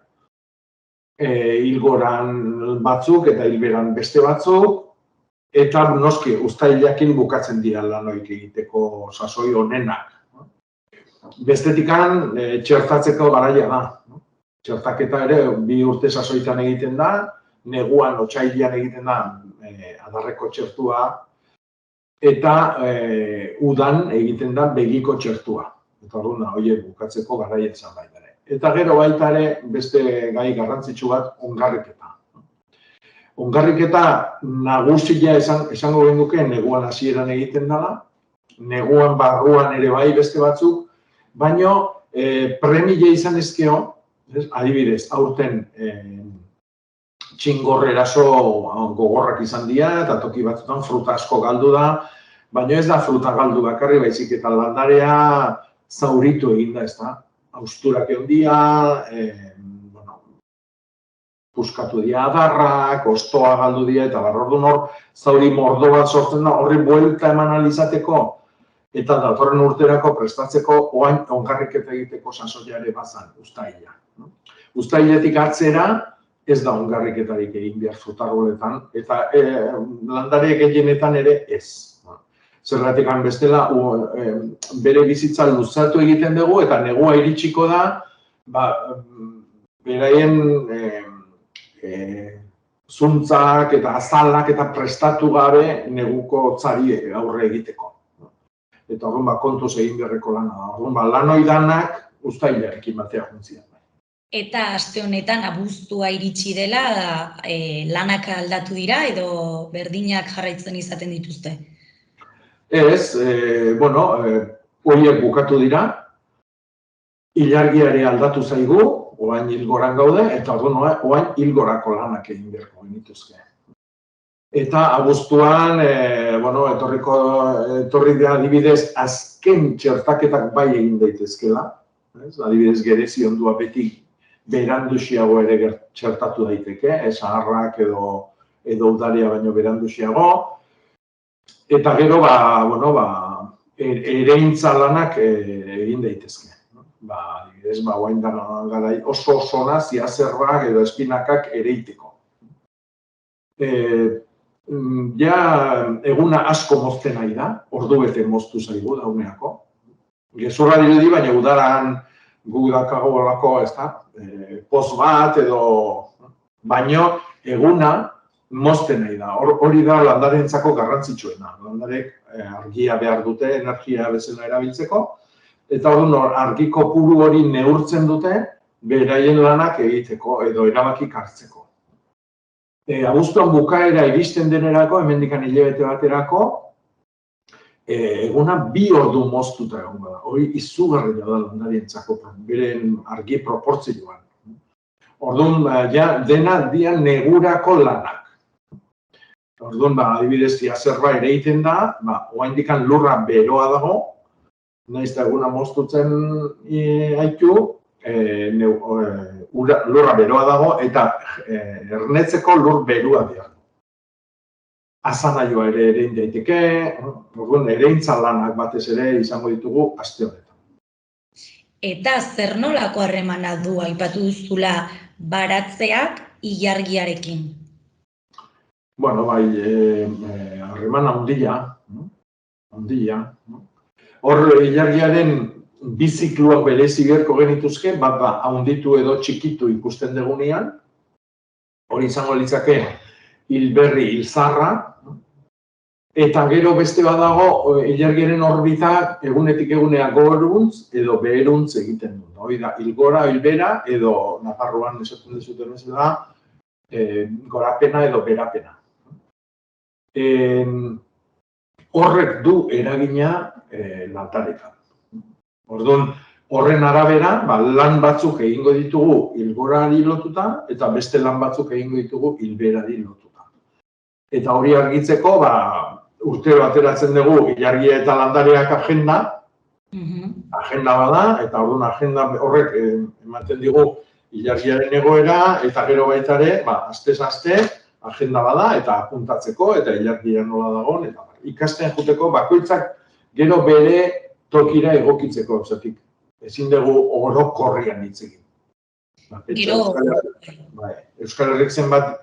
Hilgoran batzuk eta hilberan beste batzuk, eta noski uztailekin bukatzen dira lanoik egiteko sasoi honenak. Bestetikan txertatzeko garaia da. Txertaketa ere 2 urte sasoitan egiten da, neguan otsailean egiten da adarreko txertua, eta udan egiten da begiko txertua. Eta horiek bukatzeko garaia izan baita ere. Eta gero baita ere beste gai garrantzitsu bat ongarriketa. Ongarriketa nagusia esango genuke neguan hasieran egiten dela, neguan barruan ere bai beste batzuk, baina premile izan ezkeo, adibidez, aurten txingor eraso gogorrak izan dira, eta toki batzutan fruta asko galdu da, baina ez da fruta galdu bakarri, baizik eta landarea zauritu eginda, ez da. Austurak egon dira, puskatu dira adarrak, ostoa galdu dira, eta orduan hor zauri mordo bat sortzen da, horri buelta eman alizateko, eta datorren urterako prestatzeko oain ongarriketa egiteko sasoia ere bazan, uztaila. Uztailetik atzera ez da ongarriketarik egin behar frutarboletan, eta landare gehienetan ere ez. Zergatik bestela, bere bizitza luzatu egiten dugu, eta negua iritsiko da, beraien zuntzak eta azalak eta prestatu gabe neguko hotzari aurre egiteko. Eta orduan kontuz egin beharreko lana da. Orduan lanoi danak uztailarekin batea juntzian. Eta aste honetan abuztua iritsi dela, lanak aldatu dira edo berdinak jarraitzen izaten dituzte? Ez, horiek bukatu dira, ilargia ere aldatu zaigu, oain hilgoran gaude, eta oain hilgorako lanak egin beharko genituzke. Eta abuztuan, etorri da adibidez, azken txertaketak bai egin daitezkela. Adibidez, gerezi ondua beti beranduxiago ere txertatu daiteke, zaharrak edo udaria baino beranduxiago. Eta gero, ereintza lanak egin daitezke. Adibidez, oain garai oso zona, ziazerbak edo espinakak ereiteko. Ja, eguna asko mozten nahi da, ordu bete moztu zaigu dauneako. Gezurra dirudi, baina udaran gu dakago olako, ez da, poz bat edo, baino eguna mozten nahi da. Hori da landarentzako garrantzitsuena. Landarek argia behar dute, energia bezala erabiltzeko, eta orduan argiko puru hori neurtzen dute beraien lanak egiteko edo erabakik hartzeko. Abuztuan bukaera iristen denerako, hemendikan hilabete baterako, eguna 2 ordu moztuta egongo da. Hori izugarria da landarentzako beren argi proportzioan. Orduan, dena dira negurako lanak. Orduan, adibidez, ziazerba ere egiten da, oaindikan lurra beroa dago, nahiz da eguna moztutzen haitu, lurra beroa dago, eta ernetzeko lur berua behar. Azanaioa ere egin daiteke, ereintza lanak batez ere izango ditugu aste honetan. Eta zer nolako harremana du aipatu duzula baratzeak ilargiarekin? Bueno, harremana handia. Hor, ilargiaren bi zikluak berezi beharko genituzke, bat handitu edo txikitu ikusten degunean, hori izango litzake hilberri, hilzarra, Eta gero beste badago, ilargiaren orbitak egunetik egunea goruntz edo beheruntz egiten du. Hori da, hilgora, hilbera, edo Nafarroan esaten dezuten bezala, gorapena edo berapena. Horrek du eragina landaretan. Orduan, horren arabera, lan batzuk egingo ditugu hilgorari lotuta, eta beste lan batzuk egingo ditugu hilberari lotuta. Eta hori argitzeko, urtero ateratzen dugu ilargia eta landareak agenda, agenda bada, eta orduan agenda horrek ematen digu ilargiaren egoera, eta gero baita ere, astez-aste, agenda bada, eta apuntatzeko, eta ilargia nola dagoen, eta ikasten joteko bakoitzak gero bere tokira egokitzeko, zatik, ezin dugu orokorrian hitz egin. Euskal Herrik zenbat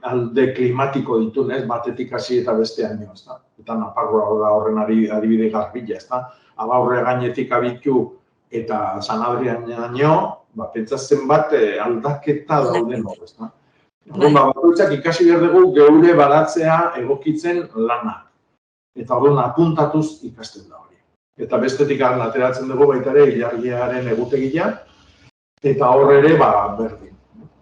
alde klimatiko ditu, batetik hasi eta bestean jo, eta Nafarroa da horren adibide garbila, Abaurre gainetik abitu eta San Adrianaino, pentsatzen bat aldaketa dauden hor, bakoitzak ikasi behar dugu geure baratzea egokitzen lana. Eta orduan apuntatuz ikasten da hori. Eta bestetik ateratzen dugu baita ere ilargiaren egutegia, eta hor ere berdin.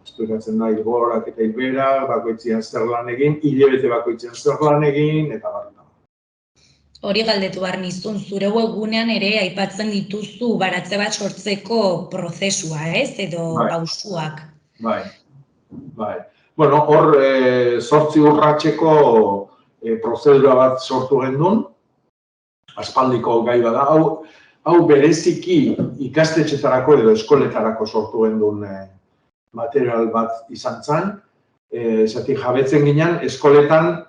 Esplikatzen da hilgorak eta hilberak, bakoitzean zer lan egin, hilabete bakoitzean zer lan egin, eta barra. Hori galdetu behar nizun, zure webgunean ere aipatzen dituzu baratze bat sortzeko prozesua, edo pausuak. Bai. Bueno, hor 8 urratseko prozedura bat sortu gendun, aspaldiko gai bada. Hau bereziki ikastetxetarako edo eskoletarako sortu gendun material bat izan zen. Zatik jabetzen ginen, eskoletan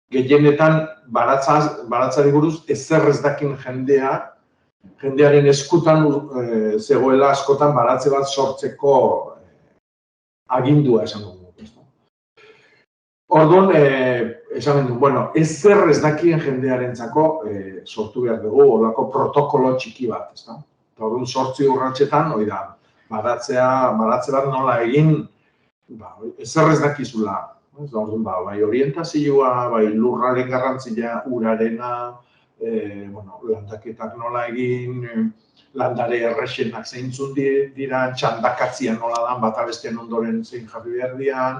gehienetan baratzari buruz ezer ez dakin jendearen eskutan zegoela askotan baratze bat sortzeko agindua esan dugu. Orduan, esan dugu, ezer ez dakien jendearentzako sortu behar dugu, horrelako protokolo txiki bat. Orduan, 8 urratsetan, hori da, baratze bat nola egin, ezer ez dakizula. Orduan, bai orientazioa, bai lurraren garrantzia, urarena, landaketak nola egin, landare errexenak zeintzun dira, txandakatzia nola dan, bata bestean ondoren zein jarri behar dian,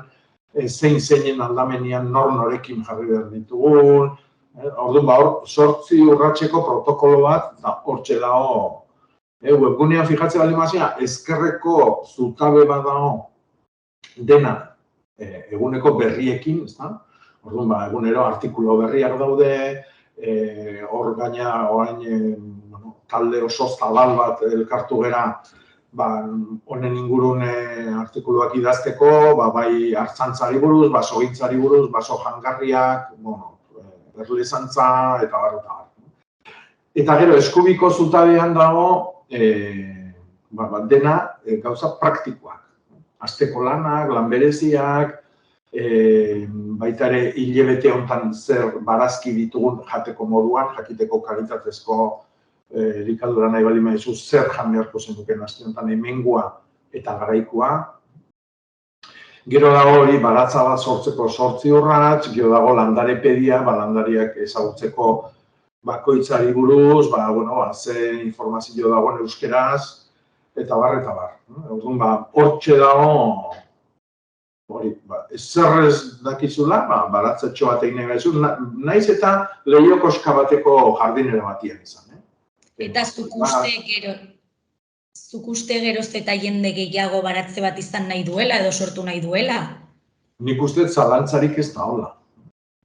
zeinen aldamenean norekin jarri behar ditugun. Orduan, hor 8 urratseko protokolo bat, hortxe dago. Webgunean fijatzen baldin bazina, ezkerreko zutabe bat dago dena eguneko berriekin, orduan, egunero artikulo berriak daude, hor gaina orain talde oso zabal bat elkartu gera honen ingurun artikuluak idazteko, bai hartzantzari buruz, basogintzari buruz, baso jangarriak, berlezantza eta barrota. Eta gero, eskubiko zutabean dago dena gauza praktikoak. Asteko lanak, lan bereziak, baita ere hilabete honetan zer barazki ditugun jateko moduan, jakiteko kalitatezko elikadura nahi bali maizu zer jan beharko zenuken aste honetan hemengua eta garaikoa. Gero dago hori baratza bat sortzeko 8 urrats, gero dago landarepedia, landariak ezagutzeko bakoitzari buruz, ze informazio dagoen euskeraz, eta bar. Orduan, hortxe dago, ezer ez dakizula, baratzatxo bat egin egaizu, naiz eta lehiokoska bateko jardinera batian izan. Eta zuk uste geroz eta jende gehiago baratze bat izan nahi duela edo sortu nahi duela? Nik uste zalantzarik ez da hola.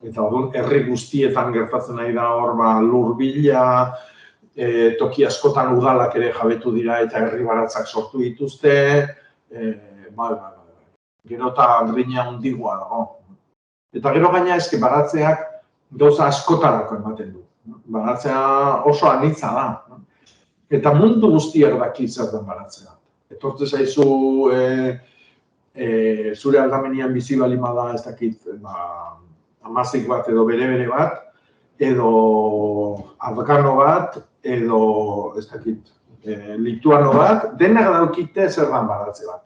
Eta orduan, herri guztietan gertatzen nahi da hor, lur bila, toki askotan udalak ere jabetu dira eta herri baratzak sortu dituzte, gero eta grina hundigua dago. Eta gero gaina eske baratzeak gauza askotarako ematen du. Baratzea oso anitza da. Eta mundu guztiak daki zer den baratzea. Etortze zaizu zure aldamenean bizi baldin bada ez dakit amazik bat edo bere bat, edo afgano bat, edo ez dakit lituano bat, denak daukite zer den baratze bat.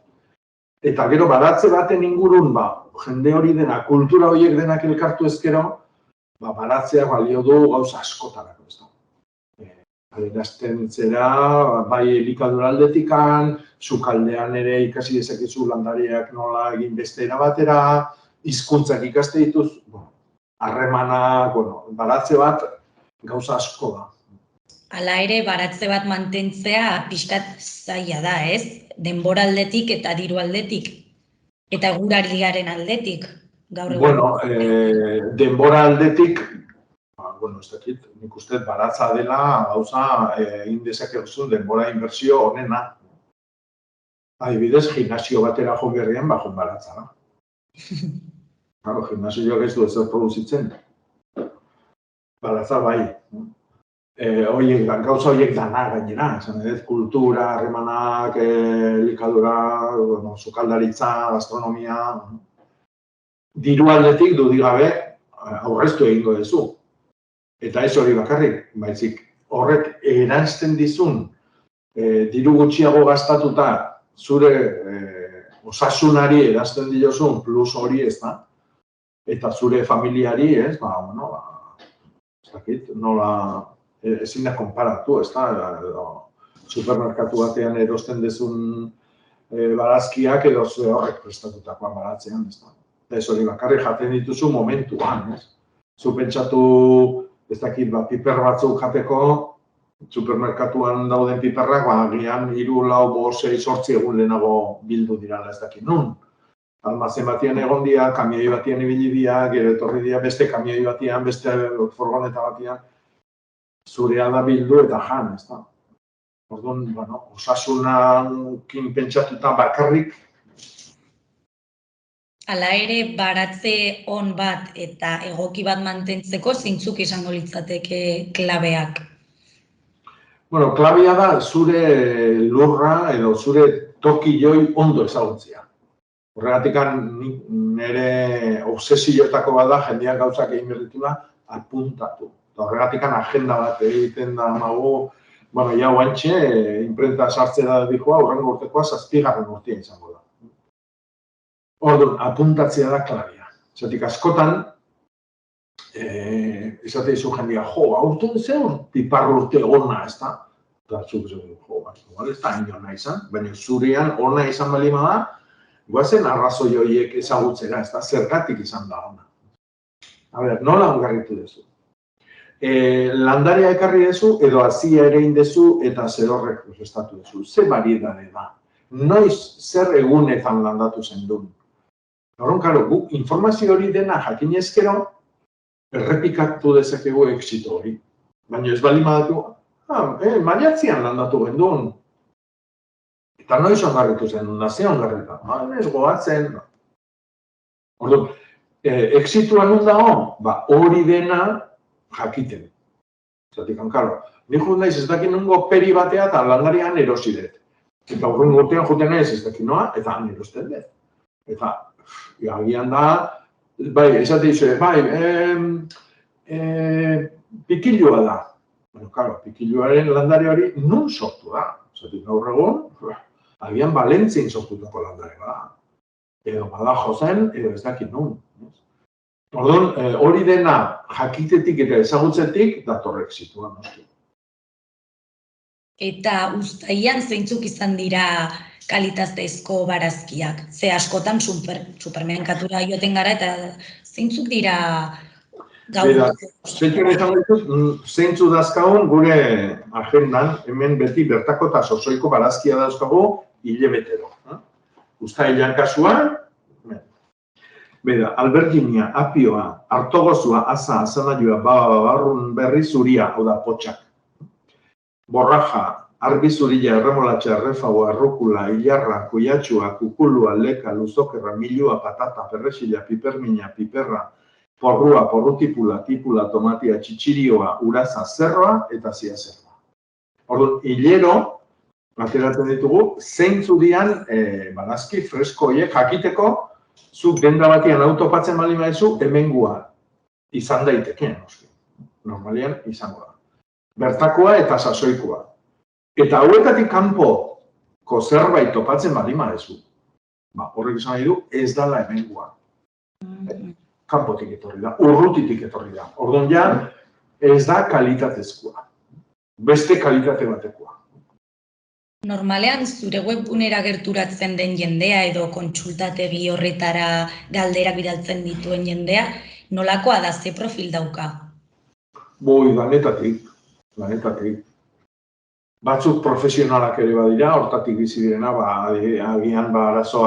Eta gero baratze baten ingurun, jende hori dena, kultura horiek denak elkartu ezkero, baratzeak balio du gauza askotarako, ez da. Adierazten zera, bai elikadura aldetikan, sukaldean ere ikasi dezakezu landariak nola egin beste era batera, hizkuntzak ikaste dituz, harremanak, baratze bat gauza asko da. Hala ere, baratze bat mantentzea pixkat zaila da, ez? Denbora aldetik eta diru aldetik. Eta gurariaren aldetik. Bueno, denbora aldetik, ez dakit, nik uste baratza dela gauza egin dezakezun denbora inbertsio honena. Adibidez, gimnasio batera joan berrian, joan baratza da. Claro, gimnasioak ez du ezer produzitzen. Baratza bai. Gauza horiek dana gainera, esan edez, kultura, harremanak, elikadura, sukaldaritza, gastronomia. Diru aldetik dudik gabe aurreztu egingo duzu. Eta ez hori bakarrik, baizik horrek eranzten dizun diru gutxiago gastatuta zure osasunari eranzten diozun plus hori ez da. Eta zure familiari, ez, ez dakit, nola ezin da konparatu, ez da, supermerkatu batean erosten dezun barazkiak edo zure horrek prestatutakoan baratzean, ez da. Eta ez hori bakarrik jaten dituzu momentuan, ez. Zu pentsatu, ez dakit, piper batzuk jateko, supermerkatuan dauden piperrak, agian 3, 4, 5, 6, 8 egun lehenago bildu dirala ez dakit nun. Almazen batian egon dira, kamioi batian ibili dira, gero etorri dira beste kamioi batian, beste furgoneta batian, zurea da bildu eta jan, ez da. Orduan, osasunakin pentsatuta bakarrik. Hala ere, baratze on bat eta egoki bat mantentzeko zeintzuk izango litzateke klabeak? Bueno, klabea da zure lurra edo zure toki joi ondo ezagutzea. Horregatik nire obsesioetako bada jendeak gauzak egin berritula apuntatu. Horregatik agenda bat egiten da magu, ja guantxe, imprenta sartzea da dikoa, hurrengo urtekoa 7. urtea izango da. Orduan, apuntatzea da klabea. Zatik askotan, izate izu jendia, aurten zeur pipar urte ona, ez da? Eta zuk ez da ino izan, baina zurean ona izan balima da, guazen arrazoi horiek ezagutzera, ez da, zergatik izan da ona. Nola ongarritu duzu? Landaria ekarri duzu, edo hazia ere indezu, eta zerorrek prestatu duzu. Ze variedade da? Noiz zer egunetan landatu zen duen? Horren, karo, informazio hori dena jakin ezkero, errepikatu dezakegu exito hori. Baina ez bali madatu, maiatzian landatu gendun. Eta noiz ongarritu zen, naze ongarrita. Ez goatzen. Orduan, exitua nun dago, hori dena jakiten. Zatik, karo, nijo naiz ez dakit nungo peri batea eta landarian erosidet. Eta horren urtean juten naiz ez dakit noa, eta han erosten dut. Eta, agian da, esate izue, pikilua da. Bueno, karo, pikilluaren landare hori nun sortu da. Zatik, gaur egon, agian Valentzien sortutako landare bada. Edo Badajo zen, edo ez dakit nun. Orduan, hori dena jakitetik eta ezagutzetik datorrek zituan. Eta uztaian zeintzuk izan dira kalitatezko barazkiak? Ze askotan supermerkatura joaten gara eta zeintzuk dira gaur? Zeintzu dazkagun gure agendan, hemen beti bertako eta sozoiko barazkia dauzkagu hilebetero. Uztailan kasuan, alberginia, apioa, artogozua, aza, azanaioa, barrun berri zuria, hau da, potxak. Borraja, argi zurila, erremolatxa, errefagoa, errokula, hilarra, kuiatxua, kukulua, leka, luzokerra, milua, patata, perresila, pipermina, piperra, porrua, porrutipula, tipula, tomatia, txitsirioa, uraza, zerroa eta zia zerroa. Orduan, hilero, ateratzen ditugu, zeintzu dian barazki fresko horiek jakiteko, zuk denda batian autopatzen bali maizu, hemengua izan daitekeen. Normalian izango da. Bertakoa eta sasoikoa. Eta hauetatik kanpoko zerbait topatzen bali maizu. Horrek esan nahi du, ez dala hemengoa. Kanpotik etorri da, urrutitik etorri da. Orduan ja, ez da kalitatezkoa. Beste kalitate batekoa. Normalean, zure webgunera gerturatzen den jendea edo kontsultategi horretara galderak bidaltzen dituen jendea, nolakoa da, ze profil dauka? Lanetatik. Batzuk profesionalak ere badira, hortatik bizi direna, agian arazo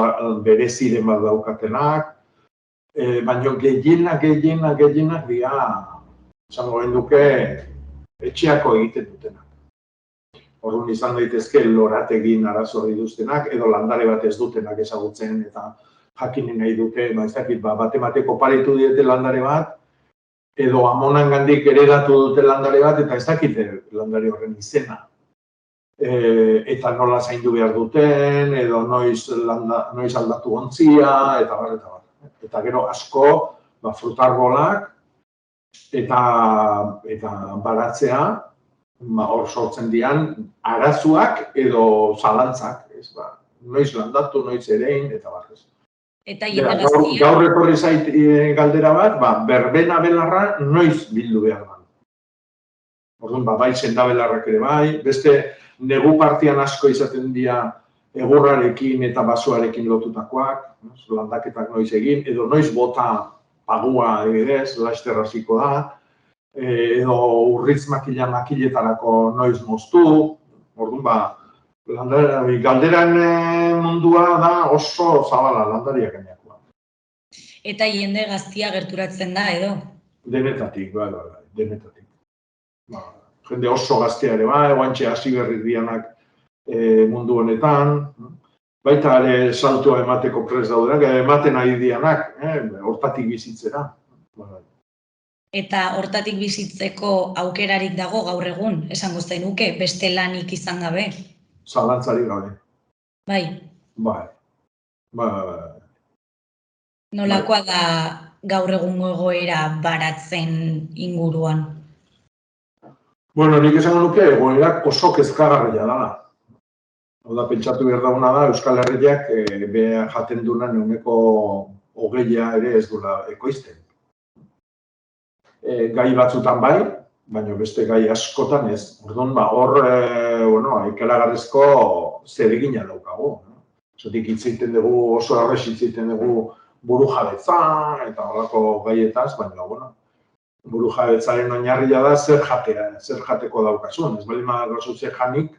bereziren bat daukatenak, baina gehienak dira, esango genduke, etxeako egiten dutenak. Orduan izan daitezke lorategin arazo dituztenak, edo landare bat ez dutenak ezagutzen, eta jakinen nahi dute, bate-bateko oparitu diete landare bat, edo amonangandik heredatu dute landare bat, eta ez dakite landare horren izena. Eta nola zaindu behar duten, edo noiz aldatu ontzia, eta bar. Eta gero asko, frutarbolak, eta baratzea, hor sortzen dian, arazuak edo zalantzak, noiz landatu, noiz erein, eta bar. Eta jende gaztia... Gaur etorri zait galdera bat, berbena belarra noiz bildu behar da. Orduan, bai sendabelarrak ere bai, beste negu partian asko izaten dira egurrarekin eta basoarekin lotutakoak, landaketak noiz egin, edo noiz bota pagua adibidez, laster hasiko da, edo urritz makiletarako noiz moztu, orduan, galderan mundua da oso zabala landariak gainakoa. Eta jende gaztia gerturatzen da, edo? Denetatik, denetatik. Jende oso gaztea ere guantxe hasi berri dianak mundu honetan. Baita ere saltua emateko prest daudenak, ematen ari dianak, hortatik bizitzera. Eta hortatik bizitzeko aukerarik dago gaur egun, esango zenuke, beste lanik izan gabe? Zalantzarik gabe. Bai. Nolakoa da gaur egungo egoera baratzen inguruan? Nik esango nuke egoerak oso kezkagarria dela. Oda, pentsatu behar dauna da, Euskal Herriak beha jaten duena neuneko 20 ere ez duela ekoizten. Gai batzutan bai, baina beste gai askotan ez. Orduan, hor, ikaragarrizko zeregina daukagu. Zotik hitz egiten dugu, oso errez hitz egiten dugu burujabetza eta horrako gaietaz, baina, burujabetzaren oinarria da zer jateko daukasun. Ez bali madagozu zer janik,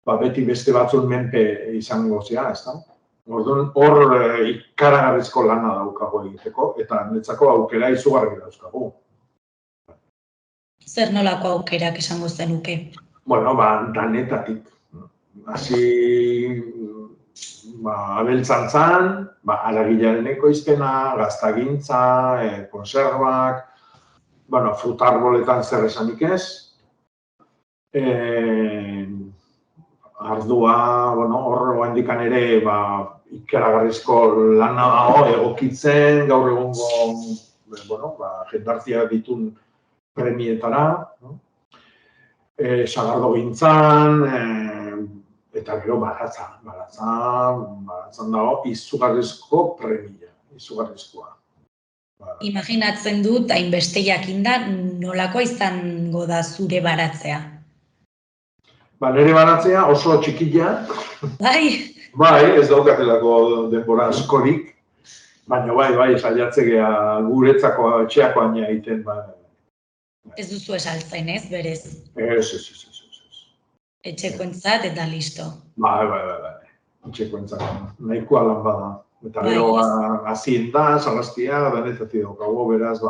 beti beste batzun menpe izango zea, ez da? Orduan, hor ikaragarrizko lana daukago egiteko, eta netzako aukera izugarri dauzkagu. Zer nolako aukerak esango zenuke? Danetatik. Hasi, abeltzantzan, haragilaren ekoizpena, gaztagintza, konservak, frutarboletan zer esanik ez. Ardua, hor handikan ere ikaragarrizko lana dago egokitzen, gaur egungo jendartzia ditun premietara, sagardo gintzan, eta gero baratzan dago izugarrizko premia, izugarrizkoa. Imaginatzen dut, hainbeste jakinda, nolakoa izango da zure baratzea? Nire baratzea oso txikila. Bai, ez daukatelako denbora askorik, baina saiatzea guretzako etxeako aina egiten. Ez duzu esaltzen ez, berez? Ez. Etxekoentzat eta listo. Bai. Etxekoentzat, nahikoa lan bada. Eta gero hazien da, salaztia, danetatik daukago, beraz,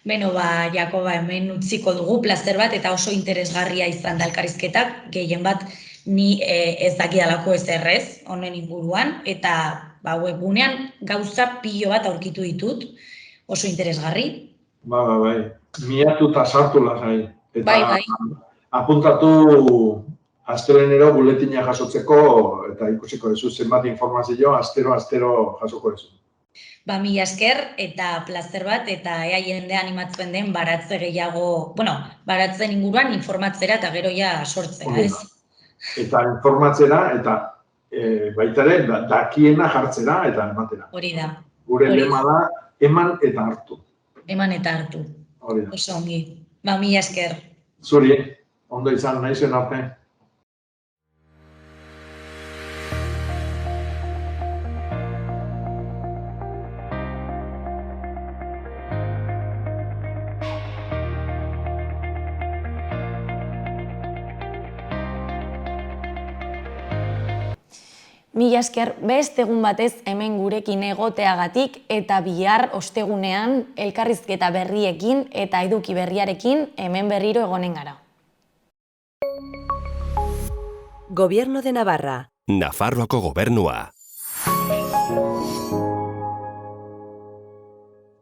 Beno, Jakoba, hemen utziko dugu plazer bat eta oso interesgarria izan da elkarrizketak, gehien bat ni ez dakidalako ez errez, honen inguruan, eta webgunean gauza pilo bat aurkitu ditut, oso interesgarri. Bai. Miatu eta sartu lasai. Bai. Apuntatu astelenero buletina jasotzeko eta ikusiko duzu zenbat informazio astero jasoko duzu. Mila esker eta plazer bat eta ea jendea animatzen den baratze gehiago, baratzen inguruan informatzera eta gero ja sortzera, ez? Eta informatzera eta baita ere, dakiena jartzera eta ematera. Hori da. Gure lema da, eman eta hartu. Eman eta hartu. Hori da. Oso ongi. Mila esker. Zuri, ondo izan, naizen arte. Mila esker beste egun batez hemen gurekin egoteagatik eta bihar ostegunean elkarrizketa berriekin eta eduki berriarekin hemen berriro egonen gara. Gobierno de Navarra. Nafarroako gobernua.